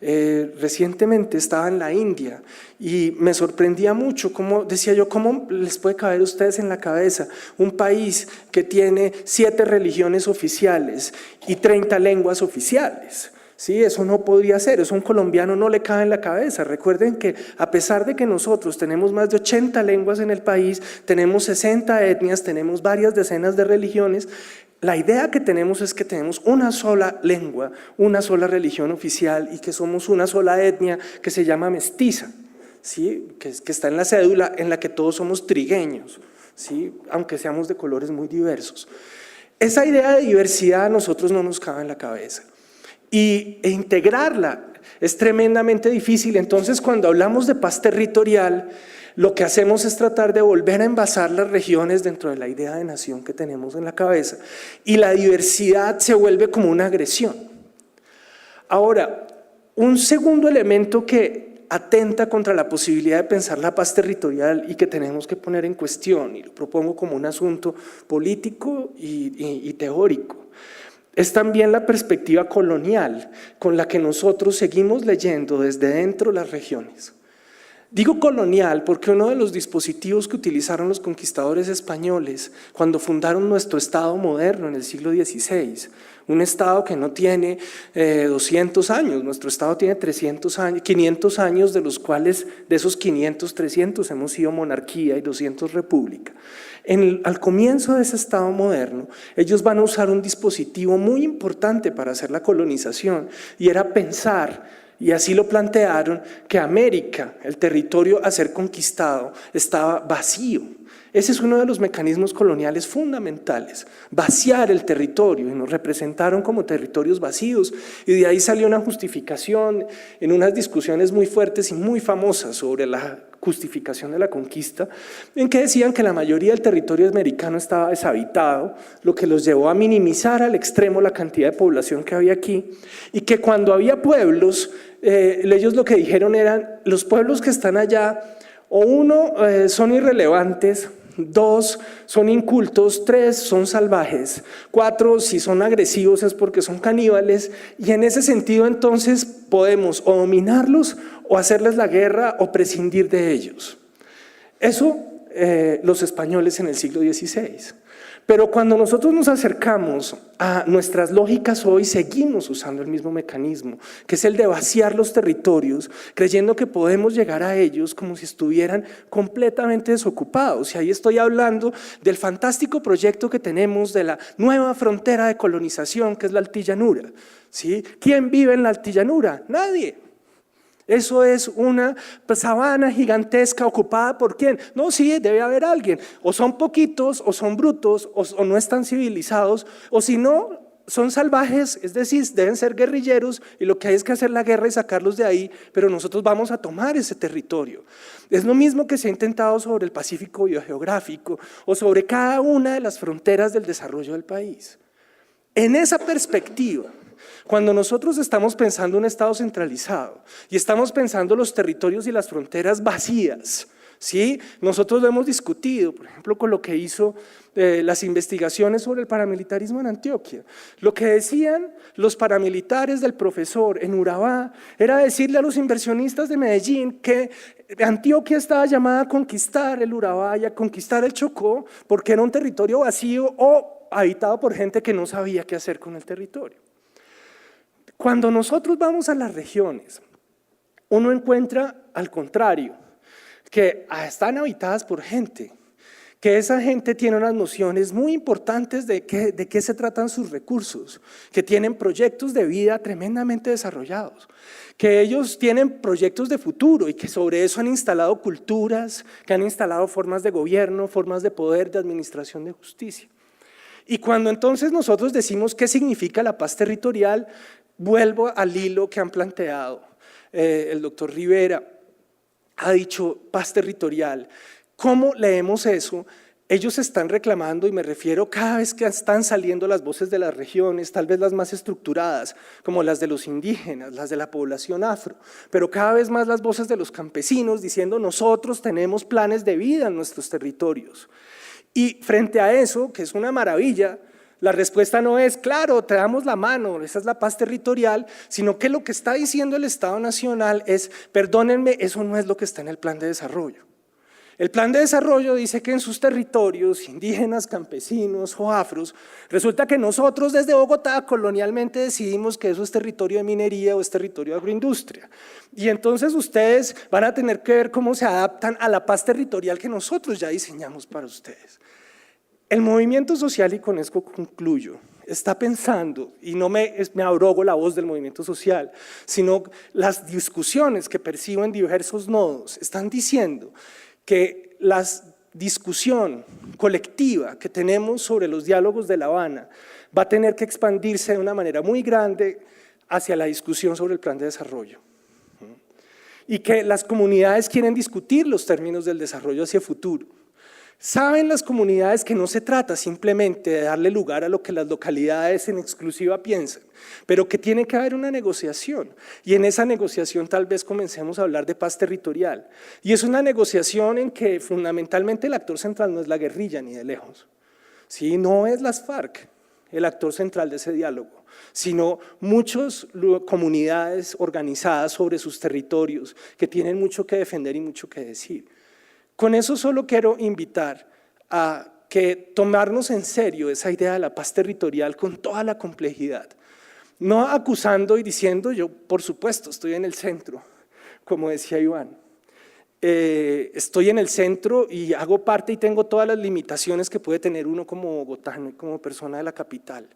Recientemente estaba en la India y me sorprendía mucho, como decía yo, ¿cómo les puede caber a ustedes en la cabeza un país que tiene 7 religiones oficiales y 30 lenguas oficiales? Sí, eso no podría ser, eso a un colombiano no le cabe en la cabeza. Recuerden que a pesar de que nosotros tenemos más de 80 lenguas en el país, tenemos 60 etnias, tenemos varias decenas de religiones, la idea que tenemos es que tenemos una sola lengua, una sola religión oficial y que somos una sola etnia que se llama mestiza, ¿sí? que está en la cédula, en la que todos somos trigueños, ¿sí? Aunque seamos de colores muy diversos. Esa idea de diversidad a nosotros no nos cabe en la cabeza. E integrarla es tremendamente difícil. Entonces, cuando hablamos de paz territorial, lo que hacemos es tratar de volver a envasar las regiones dentro de la idea de nación que tenemos en la cabeza, y la diversidad se vuelve como una agresión. Ahora, un segundo elemento que atenta contra la posibilidad de pensar la paz territorial y que tenemos que poner en cuestión, y lo propongo como un asunto político y teórico, es también la perspectiva colonial con la que nosotros seguimos leyendo desde dentro las regiones. Digo colonial porque uno de los dispositivos que utilizaron los conquistadores españoles cuando fundaron nuestro Estado moderno en el siglo XVI, un Estado que no tiene 200 años, nuestro Estado tiene 300 años, 500 años, de los cuales de esos 500, 300 hemos sido monarquía y 200 república. Al comienzo de ese Estado moderno, ellos van a usar un dispositivo muy importante para hacer la colonización, y era pensar, y así lo plantearon, que América, el territorio a ser conquistado, estaba vacío. Ese es uno de los mecanismos coloniales fundamentales, vaciar el territorio, y nos representaron como territorios vacíos, y de ahí salió una justificación en unas discusiones muy fuertes y muy famosas sobre la justificación de la conquista, en que decían que la mayoría del territorio americano estaba deshabitado, lo que los llevó a minimizar al extremo la cantidad de población que había aquí, y que cuando había pueblos, ellos lo que dijeron eran: los pueblos que están allá, o uno, son irrelevantes; 2, son incultos; 3, son salvajes; 4, si son agresivos es porque son caníbales, y en ese sentido entonces podemos o dominarlos o hacerles la guerra o prescindir de ellos. Eso los españoles en el siglo XVI. Pero cuando nosotros nos acercamos a nuestras lógicas hoy, seguimos usando el mismo mecanismo, que es el de vaciar los territorios, creyendo que podemos llegar a ellos como si estuvieran completamente desocupados. Y ahí estoy hablando del fantástico proyecto que tenemos de la nueva frontera de colonización, que es la altillanura, ¿sí? ¿Quién vive en la altillanura? Nadie. Eso es una sabana gigantesca ocupada ¿por quién? No, sí, debe haber alguien. O son poquitos, o son brutos, o no están civilizados, o si no, son salvajes, es decir, deben ser guerrilleros y lo que hay es que hacer la guerra y sacarlos de ahí, pero nosotros vamos a tomar ese territorio. Es lo mismo que se ha intentado sobre el Pacífico biogeográfico o sobre cada una de las fronteras del desarrollo del país. En esa perspectiva, cuando nosotros estamos pensando un Estado centralizado y estamos pensando los territorios y las fronteras vacías, ¿sí? Nosotros lo hemos discutido, por ejemplo, con lo que hizo las investigaciones sobre el paramilitarismo en Antioquia. Lo que decían los paramilitares del profesor en Urabá era decirle a los inversionistas de Medellín que Antioquia estaba llamada a conquistar el Urabá y a conquistar el Chocó porque era un territorio vacío o habitado por gente que no sabía qué hacer con el territorio. Cuando nosotros vamos a las regiones, uno encuentra al contrario, que están habitadas por gente, que esa gente tiene unas nociones muy importantes de qué se tratan sus recursos, que tienen proyectos de vida tremendamente desarrollados, que ellos tienen proyectos de futuro y que sobre eso han instalado culturas, que han instalado formas de gobierno, formas de poder, de administración de justicia. Y cuando entonces nosotros decimos qué significa la paz territorial, vuelvo al hilo que han planteado el doctor Rivera, ha dicho paz territorial. ¿Cómo leemos eso? Ellos están reclamando, y me refiero cada vez que están saliendo las voces de las regiones, tal vez las más estructuradas, como las de los indígenas, las de la población afro, pero cada vez más las voces de los campesinos diciendo nosotros tenemos planes de vida en nuestros territorios. Y frente a eso, que es una maravilla, la respuesta no es, claro, te damos la mano, esa es la paz territorial, sino que lo que está diciendo el Estado Nacional es, perdónenme, eso no es lo que está en el plan de desarrollo. El plan de desarrollo dice que en sus territorios, indígenas, campesinos o afros, resulta que nosotros desde Bogotá colonialmente decidimos que eso es territorio de minería o es territorio de agroindustria. Y entonces ustedes van a tener que ver cómo se adaptan a la paz territorial que nosotros ya diseñamos para ustedes. El movimiento social, y con esto concluyo, está pensando, y no me abrogo la voz del movimiento social, sino las discusiones que percibo en diversos nodos, están diciendo que la discusión colectiva que tenemos sobre los diálogos de La Habana va a tener que expandirse de una manera muy grande hacia la discusión sobre el plan de desarrollo. Y que las comunidades quieren discutir los términos del desarrollo hacia el futuro. Saben las comunidades que no se trata simplemente de darle lugar a lo que las localidades en exclusiva piensan, pero que tiene que haber una negociación y en esa negociación tal vez comencemos a hablar de paz territorial. Y es una negociación en que fundamentalmente el actor central no es la guerrilla ni de lejos, ¿sí? No es las FARC el actor central de ese diálogo, sino muchas comunidades organizadas sobre sus territorios que tienen mucho que defender y mucho que decir. Con eso solo quiero invitar a que tomarnos en serio esa idea de la paz territorial con toda la complejidad, no acusando y diciendo yo por supuesto estoy en el centro, como decía Iván, estoy en el centro y hago parte y tengo todas las limitaciones que puede tener uno como bogotano y como persona de la capital.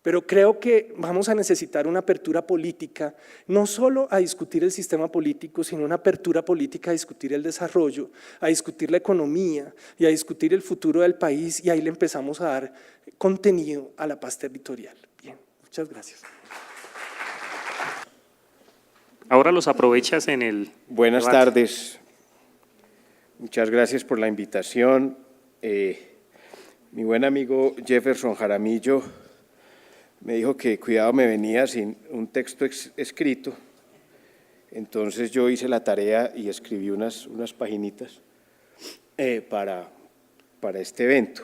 Pero creo que vamos a necesitar una apertura política, no solo a discutir el sistema político, sino una apertura política a discutir el desarrollo, a discutir la economía y a discutir el futuro del país, y ahí le empezamos a dar contenido a la paz territorial. Bien, muchas gracias. Ahora los aprovechas en el Buenas debate. tardes. Muchas gracias por la invitación. Mi buen amigo Jefferson Jaramillo me dijo que cuidado me venía sin un texto escrito, entonces yo hice la tarea y escribí unas paginitas para este evento.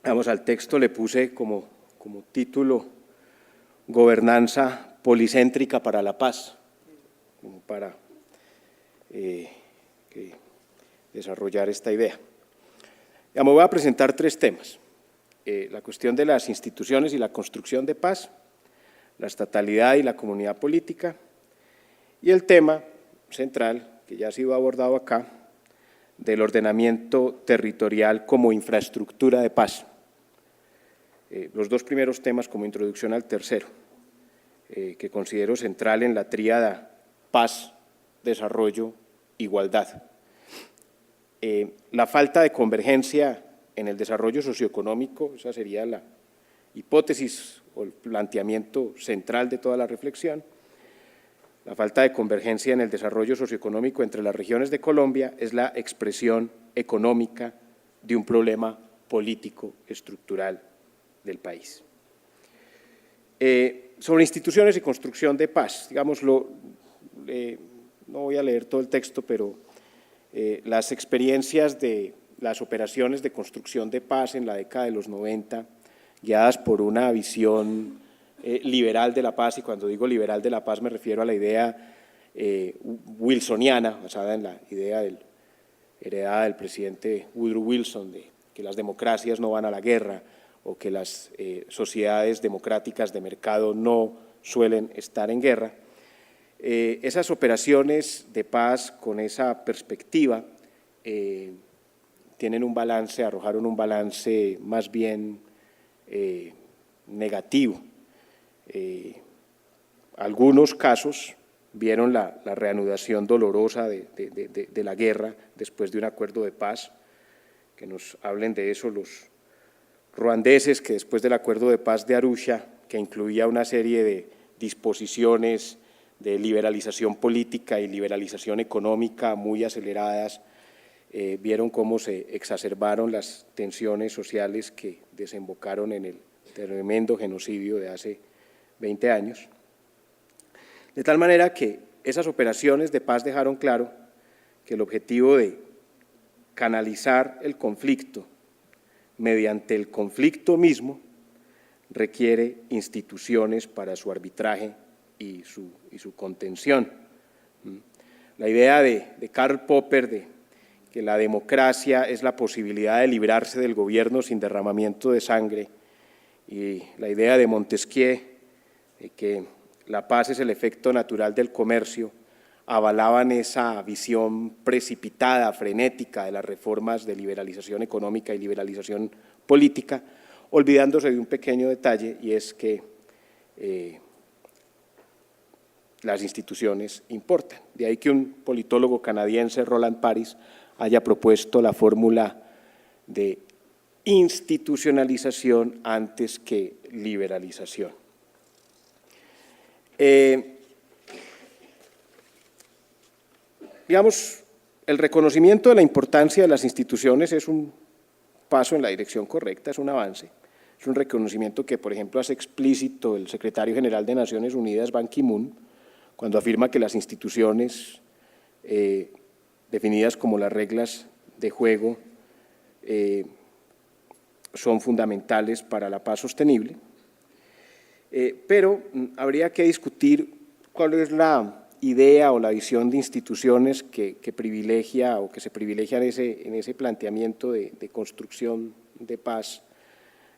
Vamos, al texto le puse como título Gobernanza policéntrica para la paz, como para que desarrollar esta idea. Ya me voy a presentar 3 temas: la cuestión de las instituciones y la construcción de paz, la estatalidad y la comunidad política, y el tema central, que ya ha sido abordado acá, del ordenamiento territorial como infraestructura de paz. Los 2 primeros temas como introducción al tercero, que considero central en la tríada paz, desarrollo, igualdad. La falta de convergencia en el desarrollo socioeconómico, esa sería la hipótesis o el planteamiento central de toda la reflexión. La falta de convergencia en el desarrollo socioeconómico entre las regiones de Colombia es la expresión económica de un problema político estructural del país. Sobre instituciones y construcción de paz, digámoslo, no voy a leer todo el texto, pero las experiencias de las operaciones de construcción de paz en la década de los 90, guiadas por una visión liberal de la paz, y cuando digo liberal de la paz me refiero a la idea wilsoniana, basada en la idea heredada del presidente Woodrow Wilson, de que las democracias no van a la guerra o que las sociedades democráticas de mercado no suelen estar en guerra. Esas operaciones de paz con esa perspectiva tienen un balance, arrojaron un balance más bien negativo. Algunos casos vieron la reanudación dolorosa de la guerra después de un acuerdo de paz, que nos hablen de eso los ruandeses, que después del acuerdo de paz de Arusha, que incluía una serie de disposiciones de liberalización política y liberalización económica muy aceleradas, vieron cómo se exacerbaron las tensiones sociales que desembocaron en el tremendo genocidio de hace 20 años. De tal manera que esas operaciones de paz dejaron claro que el objetivo de canalizar el conflicto mediante el conflicto mismo requiere instituciones para su arbitraje y su contención. La idea de Karl Popper de que la democracia es la posibilidad de librarse del gobierno sin derramamiento de sangre, y la idea de Montesquieu de que la paz es el efecto natural del comercio, avalaban esa visión precipitada, frenética de las reformas de liberalización económica y liberalización política, olvidándose de un pequeño detalle, y es que las instituciones importan. De ahí que un politólogo canadiense, Roland Paris, haya propuesto la fórmula de institucionalización antes que liberalización. Digamos, el reconocimiento de la importancia de las instituciones es un paso en la dirección correcta, es un avance, es un reconocimiento que, por ejemplo, hace explícito el secretario general de Naciones Unidas, Ban Ki-moon, cuando afirma que las instituciones definidas como las reglas de juego son fundamentales para la paz sostenible, pero habría que discutir cuál es la idea o la visión de instituciones que privilegia o que se privilegia en ese planteamiento de construcción de paz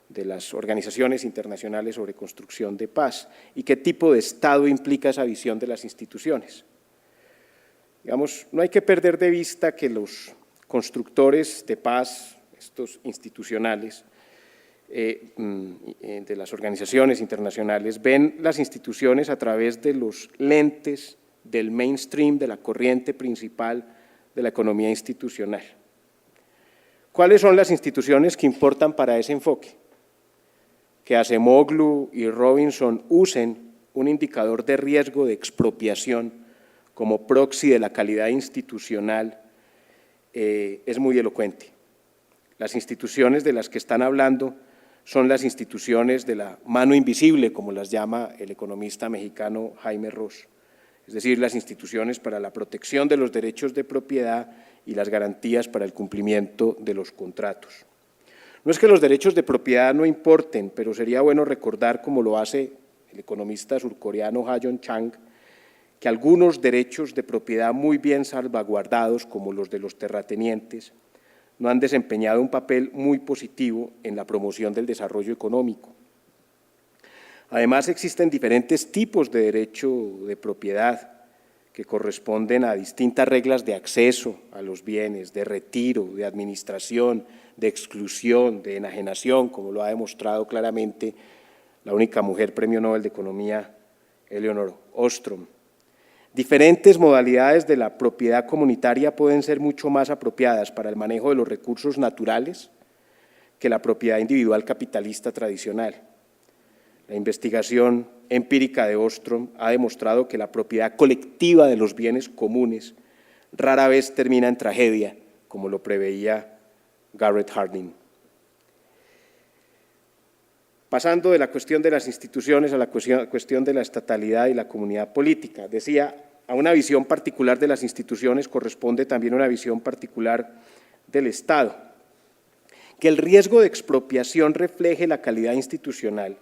de las organizaciones internacionales sobre construcción de paz, y qué tipo de Estado implica esa visión de las instituciones. Digamos, no hay que perder de vista que los constructores de paz, estos institucionales, de las organizaciones internacionales, ven las instituciones a través de los lentes del mainstream, de la corriente principal de la economía institucional. ¿Cuáles son las instituciones que importan para ese enfoque? Que Acemoglu y Robinson usen un indicador de riesgo de expropiación como proxy de la calidad institucional es muy elocuente. Las instituciones de las que están hablando son las instituciones de la mano invisible, como las llama el economista mexicano Jaime Ross, es decir, las instituciones para la protección de los derechos de propiedad y las garantías para el cumplimiento de los contratos. No es que los derechos de propiedad no importen, pero sería bueno recordar, como lo hace el economista surcoreano Ha-Joon Chang, que algunos derechos de propiedad muy bien salvaguardados, como los de los terratenientes, no han desempeñado un papel muy positivo en la promoción del desarrollo económico. Además, existen diferentes tipos de derecho de propiedad que corresponden a distintas reglas de acceso a los bienes, de retiro, de administración, de exclusión, de enajenación, como lo ha demostrado claramente la única mujer Premio Nobel de Economía, Eleanor Ostrom. Diferentes modalidades de la propiedad comunitaria pueden ser mucho más apropiadas para el manejo de los recursos naturales que la propiedad individual capitalista tradicional. La investigación empírica de Ostrom ha demostrado que la propiedad colectiva de los bienes comunes rara vez termina en tragedia, como lo preveía Garrett Hardin. Pasando de la cuestión de las instituciones a la cuestión de la estatalidad y la comunidad política. Decía, a una visión particular de las instituciones corresponde también una visión particular del Estado. Que el riesgo de expropiación refleje la calidad institucional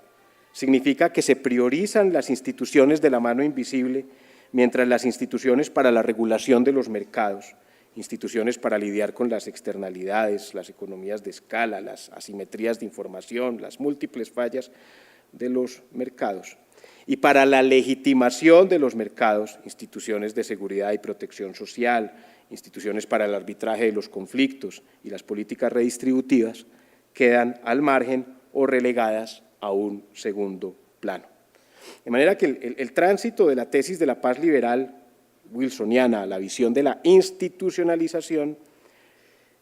significa que se priorizan las instituciones de la mano invisible, mientras las instituciones para la regulación de los mercados, instituciones para lidiar con las externalidades, las economías de escala, las asimetrías de información, las múltiples fallas de los mercados. Y para la legitimación de los mercados, instituciones de seguridad y protección social, instituciones para el arbitraje de los conflictos y las políticas redistributivas quedan al margen o relegadas a un segundo plano. De manera que el tránsito de la tesis de la paz liberal wilsoniana a la visión de la institucionalización,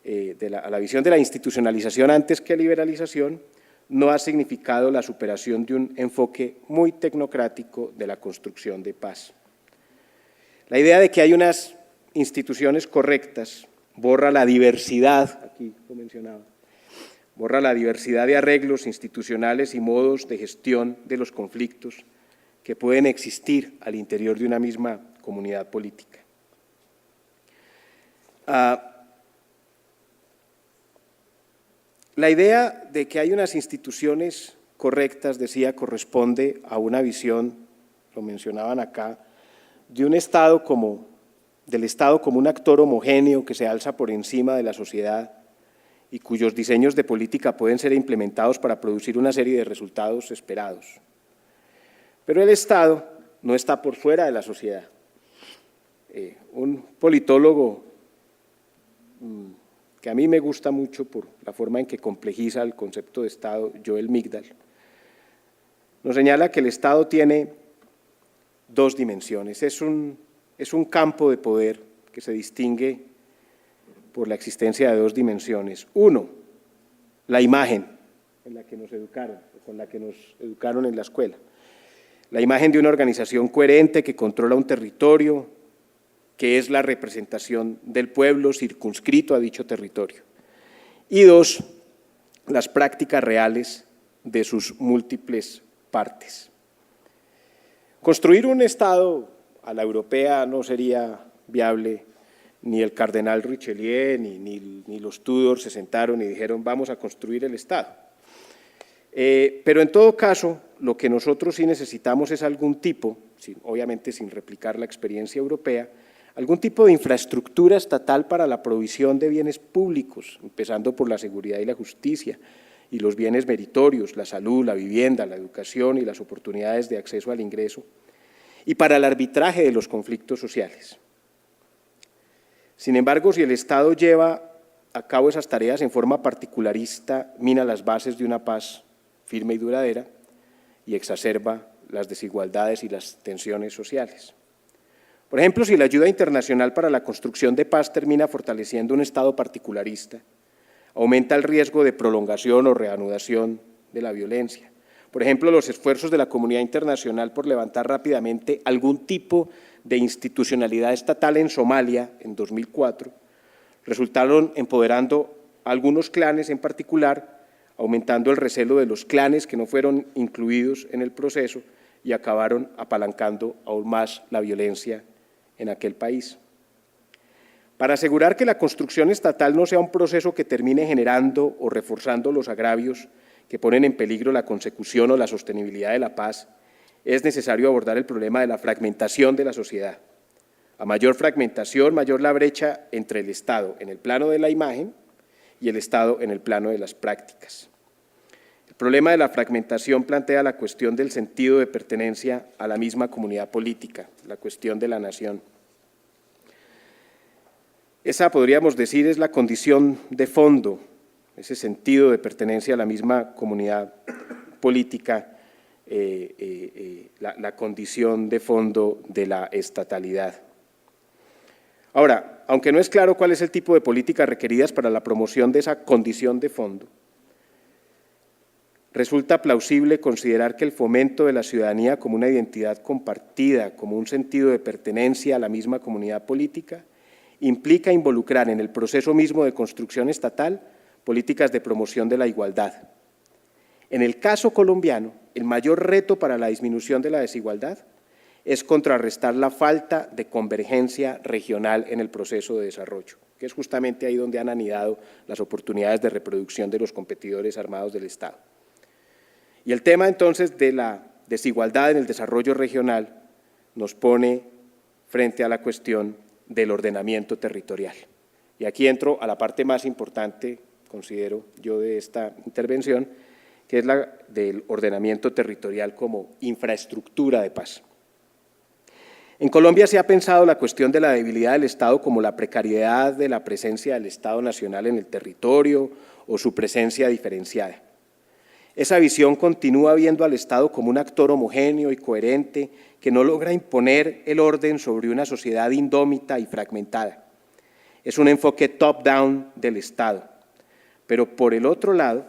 a la visión de la institucionalización antes que liberalización, no ha significado la superación de un enfoque muy tecnocrático de la construcción de paz. La idea de que hay unas instituciones correctas borra la diversidad, aquí lo mencionaba, borra la diversidad de arreglos institucionales y modos de gestión de los conflictos que pueden existir al interior de una misma comunidad política. La idea de que hay unas instituciones correctas, decía, corresponde a una visión, lo mencionaban acá, de un Estado del Estado como un actor homogéneo que se alza por encima de la sociedad y cuyos diseños de política pueden ser implementados para producir una serie de resultados esperados. Pero el Estado no está por fuera de la sociedad. Un politólogo que a mí me gusta mucho por la forma en que complejiza el concepto de Estado, Joel Migdal, nos señala que el Estado tiene dos dimensiones. Es un campo de poder que se distingue por la existencia de dos dimensiones. Uno, la imagen en la que nos educaron, con la que nos educaron en la escuela. La imagen de una organización coherente que controla un territorio, que es la representación del pueblo circunscrito a dicho territorio. Y dos, las prácticas reales de sus múltiples partes. Construir un Estado a la europea no sería viable. Ni el cardenal Richelieu ni los Tudor se sentaron y dijeron vamos a construir el Estado. Pero en todo caso, lo que nosotros sí necesitamos es algún tipo, obviamente sin replicar la experiencia europea, algún tipo de infraestructura estatal para la provisión de bienes públicos, empezando por la seguridad y la justicia, y los bienes meritorios, la salud, la vivienda, la educación y las oportunidades de acceso al ingreso, y para el arbitraje de los conflictos sociales. Sin embargo, si el Estado lleva a cabo esas tareas en forma particularista, mina las bases de una paz firme y duradera y exacerba las desigualdades y las tensiones sociales. Por ejemplo, si la ayuda internacional para la construcción de paz termina fortaleciendo un Estado particularista, aumenta el riesgo de prolongación o reanudación de la violencia. Por ejemplo, los esfuerzos de la comunidad internacional por levantar rápidamente algún tipo de institucionalidad estatal en Somalia en 2004 resultaron empoderando a algunos clanes en particular, aumentando el recelo de los clanes que no fueron incluidos en el proceso y acabaron apalancando aún más la violencia en aquel país. Para asegurar que la construcción estatal no sea un proceso que termine generando o reforzando los agravios que ponen en peligro la consecución o la sostenibilidad de la paz, es necesario abordar el problema de la fragmentación de la sociedad. A mayor fragmentación, mayor la brecha entre el Estado en el plano de la imagen y el Estado en el plano de las prácticas. El problema de la fragmentación plantea la cuestión del sentido de pertenencia a la misma comunidad política, la cuestión de la nación. Esa, podríamos decir, es la condición de fondo, ese sentido de pertenencia a la misma comunidad política, la condición de fondo de la estatalidad. Ahora, aunque no es claro cuál es el tipo de políticas requeridas para la promoción de esa condición de fondo, resulta plausible considerar que el fomento de la ciudadanía como una identidad compartida, como un sentido de pertenencia a la misma comunidad política, implica involucrar en el proceso mismo de construcción estatal políticas de promoción de la igualdad. En el caso colombiano, el mayor reto para la disminución de la desigualdad es contrarrestar la falta de convergencia regional en el proceso de desarrollo, que es justamente ahí donde han anidado las oportunidades de reproducción de los competidores armados del Estado. Y el tema entonces de la desigualdad en el desarrollo regional nos pone frente a la cuestión del ordenamiento territorial. Y aquí entro a la parte más importante, considero yo, de esta intervención, que es la del ordenamiento territorial como infraestructura de paz. En Colombia se ha pensado la cuestión de la debilidad del Estado como la precariedad de la presencia del Estado nacional en el territorio o su presencia diferenciada. Esa visión continúa viendo al Estado como un actor homogéneo y coherente que no logra imponer el orden sobre una sociedad indómita y fragmentada. Es un enfoque top-down del Estado, pero por el otro lado,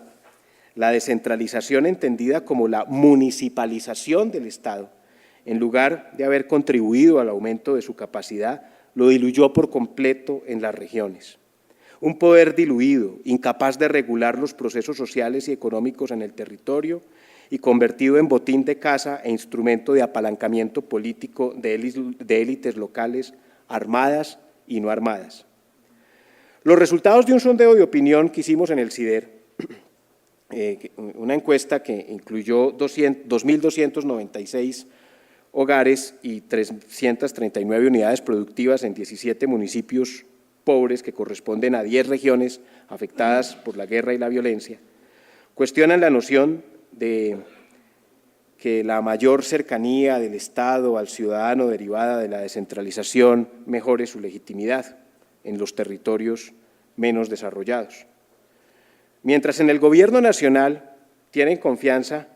la descentralización entendida como la municipalización del Estado, en lugar de haber contribuido al aumento de su capacidad, lo diluyó por completo en las regiones. Un poder diluido, incapaz de regular los procesos sociales y económicos en el territorio y convertido en botín de caza e instrumento de apalancamiento político de élites locales armadas y no armadas. Los resultados de un sondeo de opinión que hicimos en el CIDER, una encuesta que incluyó 2.296 hogares y 339 unidades productivas en 17 municipios pobres que corresponden a 10 regiones afectadas por la guerra y la violencia, cuestionan la noción de que la mayor cercanía del Estado al ciudadano derivada de la descentralización mejore su legitimidad en los territorios menos desarrollados. Mientras en el gobierno nacional tienen confianza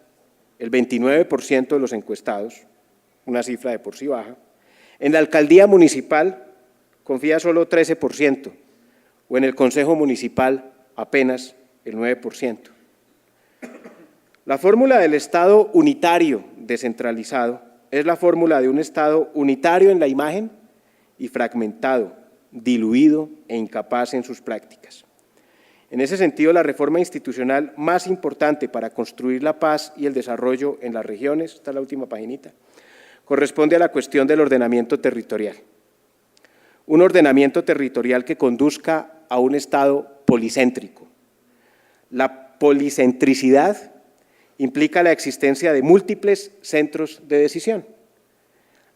el 29% de los encuestados, una cifra de por sí baja, en la alcaldía municipal confía solo 13%, o en el consejo municipal apenas el 9%. La fórmula del Estado unitario descentralizado es la fórmula de un Estado unitario en la imagen y fragmentado, diluido e incapaz en sus prácticas. En ese sentido, la reforma institucional más importante para construir la paz y el desarrollo en las regiones, esta es la última paginita, corresponde a la cuestión del ordenamiento territorial. Un ordenamiento territorial que conduzca a un Estado policéntrico. La policentricidad implica la existencia de múltiples centros de decisión.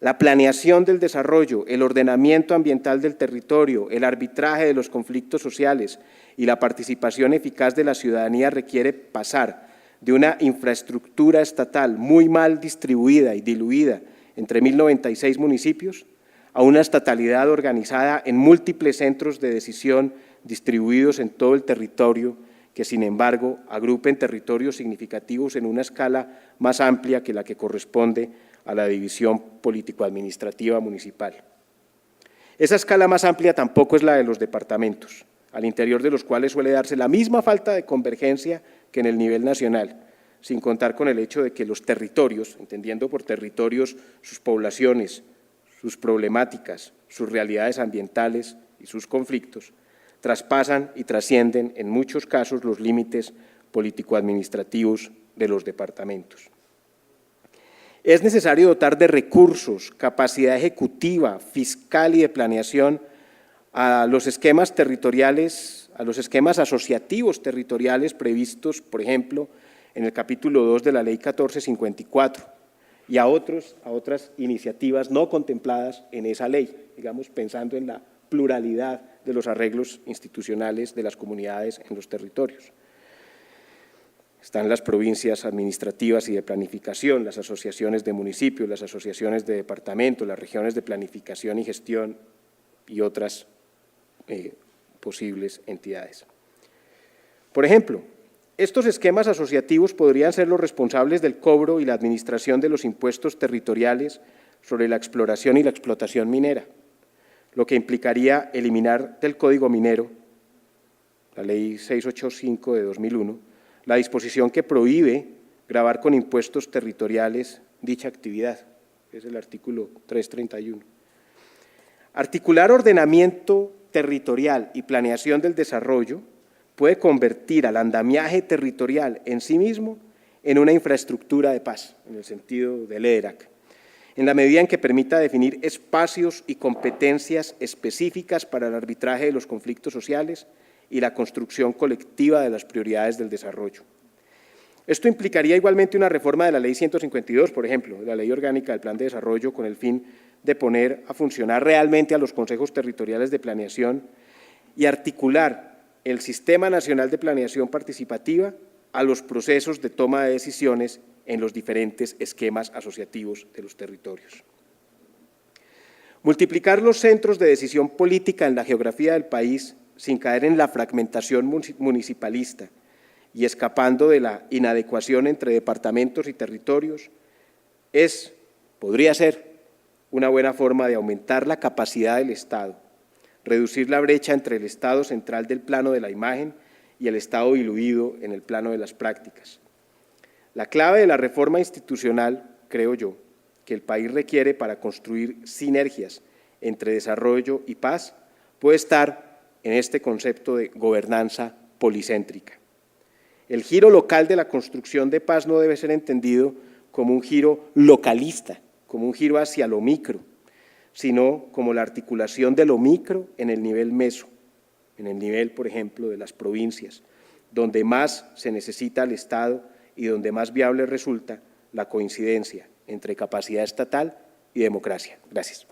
La planeación del desarrollo, el ordenamiento ambiental del territorio, el arbitraje de los conflictos sociales y la participación eficaz de la ciudadanía requiere pasar de una infraestructura estatal muy mal distribuida y diluida entre 1.096 municipios a una estatalidad organizada en múltiples centros de decisión distribuidos en todo el territorio que, sin embargo, agrupen territorios significativos en una escala más amplia que la que corresponde a la división político-administrativa municipal. Esa escala más amplia tampoco es la de los departamentos, al interior de los cuales suele darse la misma falta de convergencia que en el nivel nacional, sin contar con el hecho de que los territorios, entendiendo por territorios sus poblaciones, sus problemáticas, sus realidades ambientales y sus conflictos, traspasan y trascienden en muchos casos los límites político-administrativos de los departamentos. Es necesario dotar de recursos, capacidad ejecutiva, fiscal y de planeación a los esquemas territoriales, a los esquemas asociativos territoriales previstos, por ejemplo, en el capítulo 2 de la Ley 1454, y a otras iniciativas no contempladas en esa ley, digamos, pensando en la pluralidad de los arreglos institucionales de las comunidades en los territorios. Están las provincias administrativas y de planificación, las asociaciones de municipios, las asociaciones de departamentos, las regiones de planificación y gestión y otras posibles entidades. Por ejemplo, estos esquemas asociativos podrían ser los responsables del cobro y la administración de los impuestos territoriales sobre la exploración y la explotación minera, lo que implicaría eliminar del Código Minero, la Ley 685 de 2001, la disposición que prohíbe gravar con impuestos territoriales dicha actividad, que es el artículo 331. Articular ordenamiento territorial y planeación del desarrollo puede convertir al andamiaje territorial en sí mismo en una infraestructura de paz, en el sentido del EDERAC, en la medida en que permita definir espacios y competencias específicas para el arbitraje de los conflictos sociales y la construcción colectiva de las prioridades del desarrollo. Esto implicaría igualmente una reforma de la Ley 152, por ejemplo, de la Ley Orgánica del Plan de Desarrollo, con el fin de poner a funcionar realmente a los consejos territoriales de planeación y articular el Sistema Nacional de Planeación Participativa a los procesos de toma de decisiones en los diferentes esquemas asociativos de los territorios. Multiplicar los centros de decisión política en la geografía del país sin caer en la fragmentación municipalista y escapando de la inadecuación entre departamentos y territorios, podría ser una buena forma de aumentar la capacidad del Estado, reducir la brecha entre el Estado central del plano de la imagen y el Estado diluido en el plano de las prácticas. La clave de la reforma institucional, creo yo, que el país requiere para construir sinergias entre desarrollo y paz, puede estar en este concepto de gobernanza policéntrica. El giro local de la construcción de paz no debe ser entendido como un giro localista, como un giro hacia lo micro, sino como la articulación de lo micro en el nivel meso, en el nivel, por ejemplo, de las provincias, donde más se necesita al Estado y donde más viable resulta la coincidencia entre capacidad estatal y democracia. Gracias.